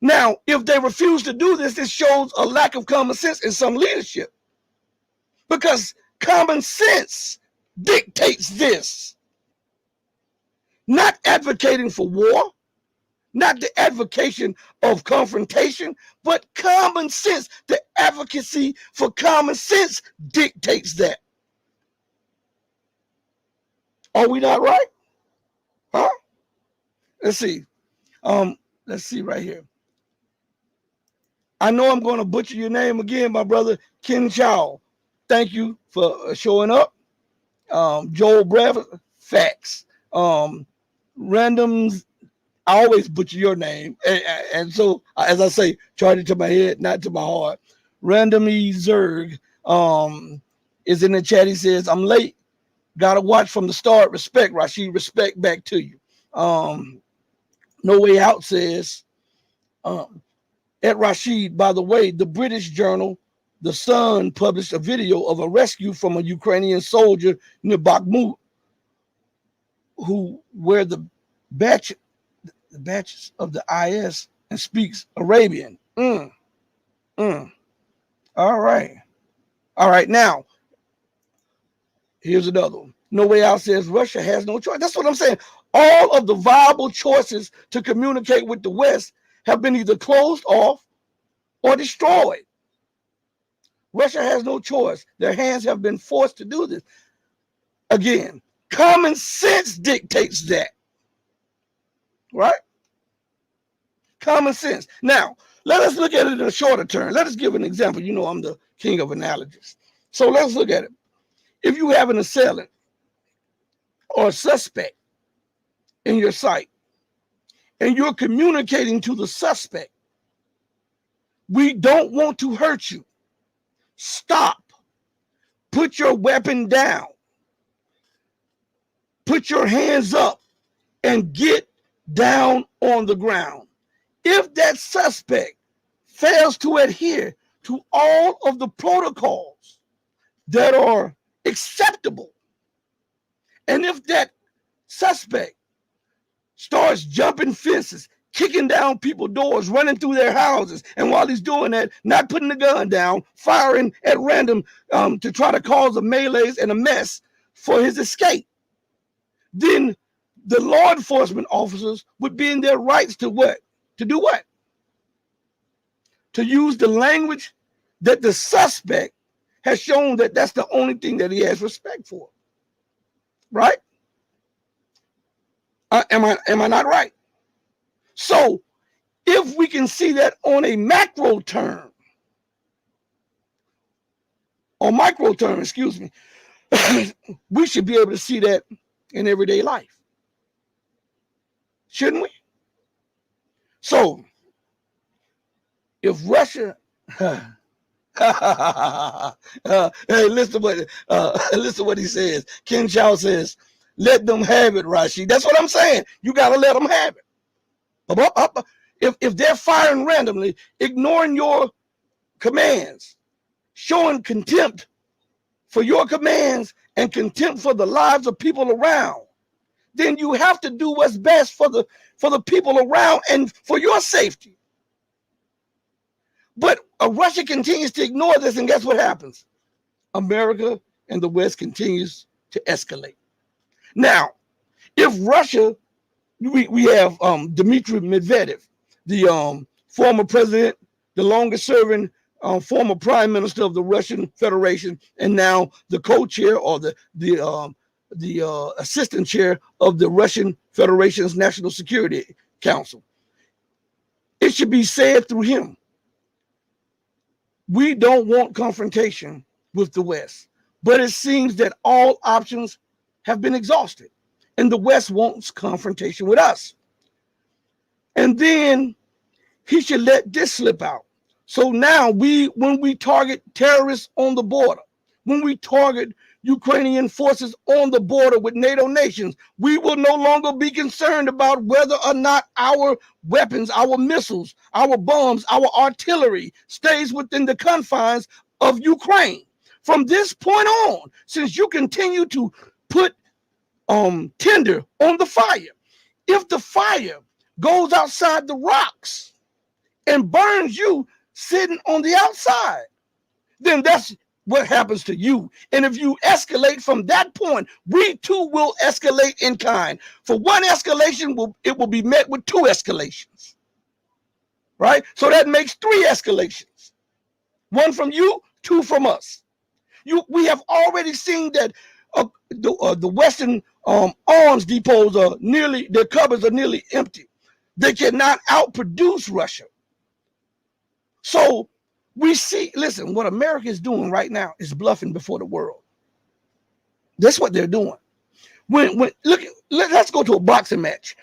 Now, if they refuse to do this, it shows a lack of common sense in some leadership. Because common sense dictates this. Not advocating for war, not the advocation of confrontation, but common sense. The advocacy for common sense dictates that. Are we not right? Huh? Let's see. Let's see right here. I know I'm going to butcher your name again, my brother, Ken Chow. Thank you for showing up. Joel Bradford, facts. Randoms, I always butcher your name. And so, as I say, charge it to my head, not to my heart. Randomy Zerg is in the chat. He says, I'm late. Got to watch from the start. Respect, Rashid. Respect back to you. No Way Out says, at Rashid, by the way, the British journal, The Sun, published a video of a rescue from a Ukrainian soldier near Bakhmut who wear the badges of the IS and speaks Arabian. All right. Now, here's another one. No Way Out says Russia has no choice. That's what I'm saying. All of the viable choices to communicate with the West have been either closed off or destroyed. Russia has no choice. Their hands have been forced to do this. Again, common sense dictates that. Right? Common sense. Now, let us look at it in a shorter term. Let us give an example. You know I'm the king of analogies. So let's look at it. If you have an assailant or a suspect in your sight, and you're communicating to the suspect, we don't want to hurt you. Stop. Put your weapon down. Put your hands up and get down on the ground. If that suspect fails to adhere to all of the protocols that are acceptable, and if that suspect starts jumping fences, kicking down people's doors, running through their houses, and while he's doing that, not putting the gun down, firing at random to try to cause a melees and a mess for his escape, then the law enforcement officers would be in their rights to what? To do what? To use the language that the suspect has shown that that's the only thing that he has respect for. Right? Am I not right? So if we can see that on a macro term, or micro term, excuse me, we should be able to see that in everyday life. Shouldn't we? So if Russia hey, listen what he says. Ken Chow says, let them have it, Rashi. That's what I'm saying. You got to let them have it. If they're firing randomly, ignoring your commands, showing contempt for your commands and contempt for the lives of people around, then you have to do what's best for the people around and for your safety. But Russia continues to ignore this, and guess what happens? America and the West continues to escalate. Now, if Russia, we have Dmitry Medvedev, the former president, the longest serving former prime minister of the Russian Federation, and now the co-chair or the assistant chair of the Russian Federation's National Security Council. It should be said through him, we don't want confrontation with the West, but it seems that all options have been exhausted, and the West wants confrontation with us. And then he should let this slip out. So now when we target terrorists on the border, when we target Ukrainian forces on the border with NATO nations, we will no longer be concerned about whether or not our weapons, our missiles, our bombs, our artillery stays within the confines of Ukraine. From this point on, since you continue to put tinder on the fire, if the fire goes outside the rocks and burns you sitting on the outside, then that's what happens to you. And if you escalate from that point, we too will escalate in kind. For one escalation, it will be met with two escalations, right? So that makes three escalations. One from you, two from us. We have already seen that the Western arms depots are their cupboards are nearly empty. They cannot outproduce Russia. So we see, listen, what America is doing right now is bluffing before the world. That's what they're doing. Let's go to a boxing match.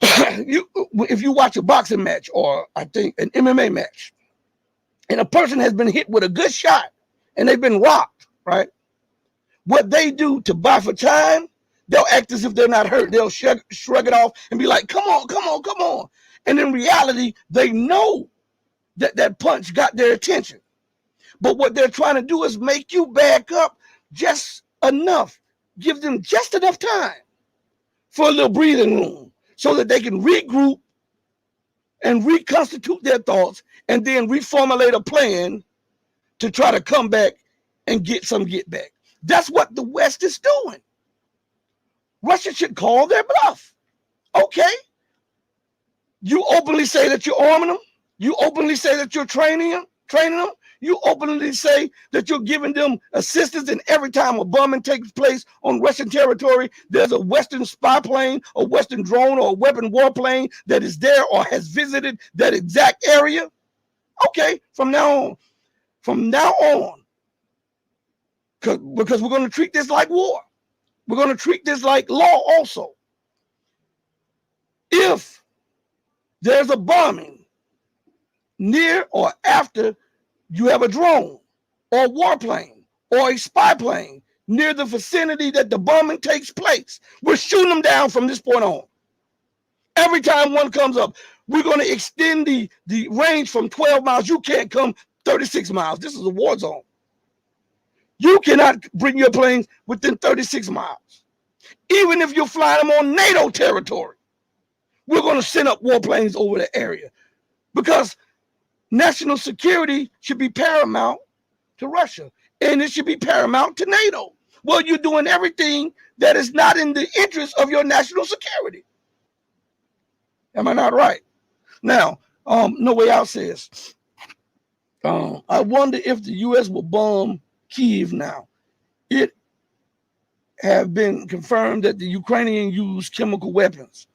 If you watch a boxing match, or I think an MMA match, and a person has been hit with a good shot and they've been rocked, right? What they do to buy for time, they'll act as if they're not hurt. They'll shrug it off and be like, come on. And in reality, they know that punch got their attention. But what they're trying to do is make you back up just enough, give them just enough time for a little breathing room so that they can regroup and reconstitute their thoughts and then reformulate a plan to try to come back and get back. That's what the West is doing. Russia should call their bluff. Okay. You openly say that you're arming them. You openly say that you're training them. You openly say that you're giving them assistance, and every time a bombing takes place on Russian territory, there's a Western spy plane, a Western drone, or a weapon warplane that is there or has visited that exact area. Okay, from now on, because we're going to treat this like war. We're going to treat this like law also. If there's a bombing near or after you have a drone or a warplane or a spy plane near the vicinity that the bombing takes place, we're shooting them down from this point on. Every time one comes up, we're going to extend the range from 12 miles. You can't come 36 miles. This is a war zone. You cannot bring your planes within 36 miles. Even if you're flying them on NATO territory, we're going to send up warplanes over the area, because national security should be paramount to Russia, and it should be paramount to NATO. Well, you're doing everything that is not in the interest of your national security. Am I not right? Now, No Way Out says, I wonder if the U.S. will bomb Kyiv now. It have been confirmed that the Ukrainian used chemical weapons,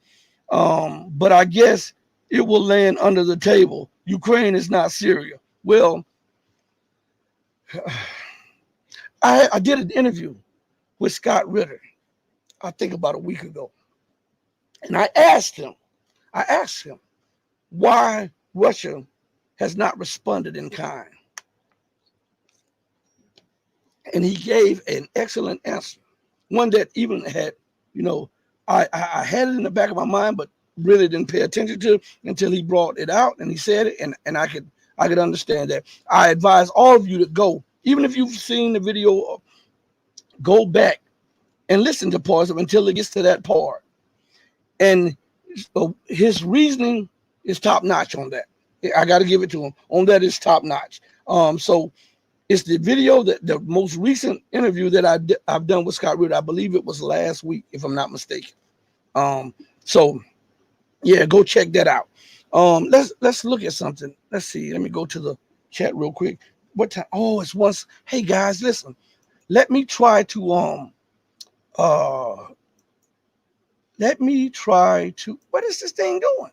but I guess it will land under the table. Ukraine is not Syria. Well, I did an interview with Scott Ritter, I think about a week ago, and I asked him why Russia has not responded in kind. And he gave an excellent answer, one that even had, I had it in the back of my mind, but really didn't pay attention to until he brought it out and he said it, and I could understand that. I advise all of you to go, even if you've seen the video, go back and listen to parts of it until it gets to that part. And his reasoning is top notch on that. I got to give it to him. On that is top notch. So it's the video, that the most recent interview that I've done with Scott Ritter. I believe it was last week, if I'm not mistaken. So yeah, go check that out. Let's look at something. Let's see. Let me go to the chat real quick. What time? Oh, it's once. Hey guys, listen. Let me try to what is this thing doing?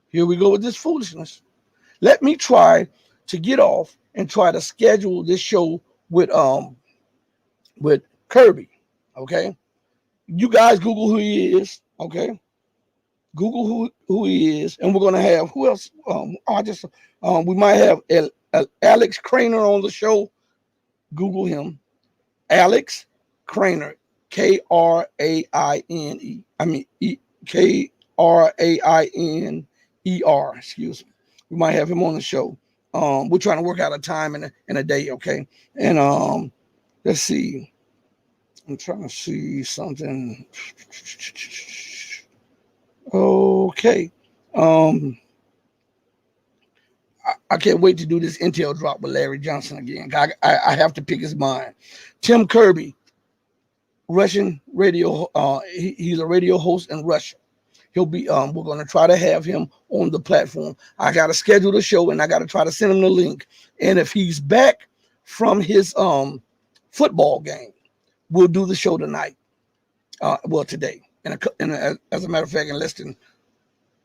Here we go with this foolishness. Let me try to get off and try to schedule this show with Kirby. Okay. You guys Google who he is. Okay. Google who he is, and we're gonna have who else? We might have Alex Craner on the show. Google him, Alex Craner, Kraine. I mean Krainer. Excuse me. We might have him on the show. We're trying to work out a time in a day, okay? And let's see. I'm trying to see something. Okay. I can't wait to do this intel drop with Larry Johnson again. I have to pick his mind. Tim Kirby, Russian radio. He's a radio host in Russia. He'll be. We're going to try to have him on the platform. I got to schedule the show, and I got to try to send him the link. And if he's back from his football game, we'll do the show tonight. Today. And as a matter of fact, in less than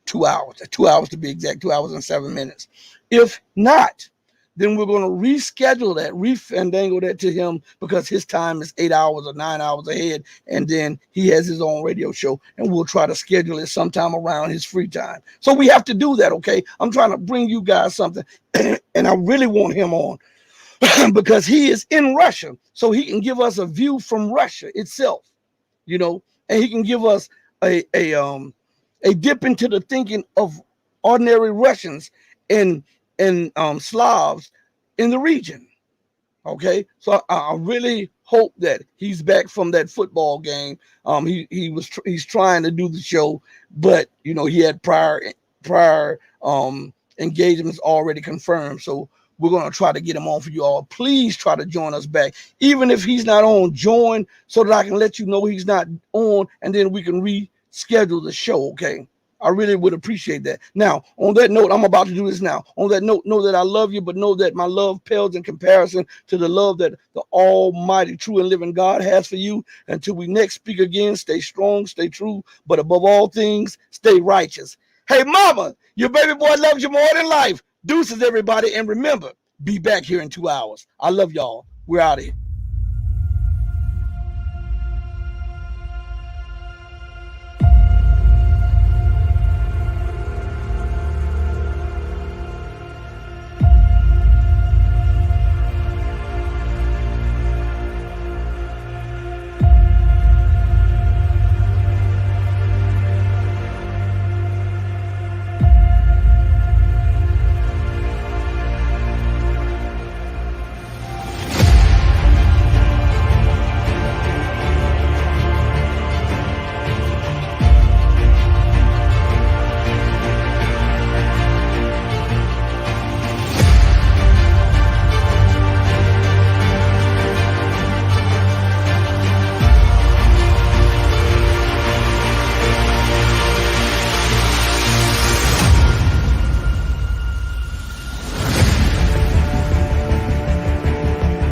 2 hours, 2 hours to be exact, 2 hours and 7 minutes. If not, then we're going to reschedule that, refandangle that to him, because his time is 8 hours or 9 hours ahead. And then he has his own radio show, and we'll try to schedule it sometime around his free time. So we have to do that, okay? I'm trying to bring you guys something, and I really want him on because he is in Russia, so he can give us a view from Russia itself, and he can give us a dip into the thinking of ordinary Russians and Slavs in the region. Okay, so I really hope that he's back from that football game. He's trying to do the show, but he had prior engagements already confirmed. So we're going to try to get him on for you all. Please try to join us back. Even if he's not on, join so that I can let you know he's not on, and then we can reschedule the show, okay? I really would appreciate that. Now, on that note, I'm about to do this now. On that note, know that I love you, but know that my love pales in comparison to the love that the almighty, true, and living God has for you. Until we next speak again, stay strong, stay true, but above all things, stay righteous. Hey, mama, your baby boy loves you more than life. Deuces, everybody, and remember, be back here in 2 hours. I love y'all. We're out of here.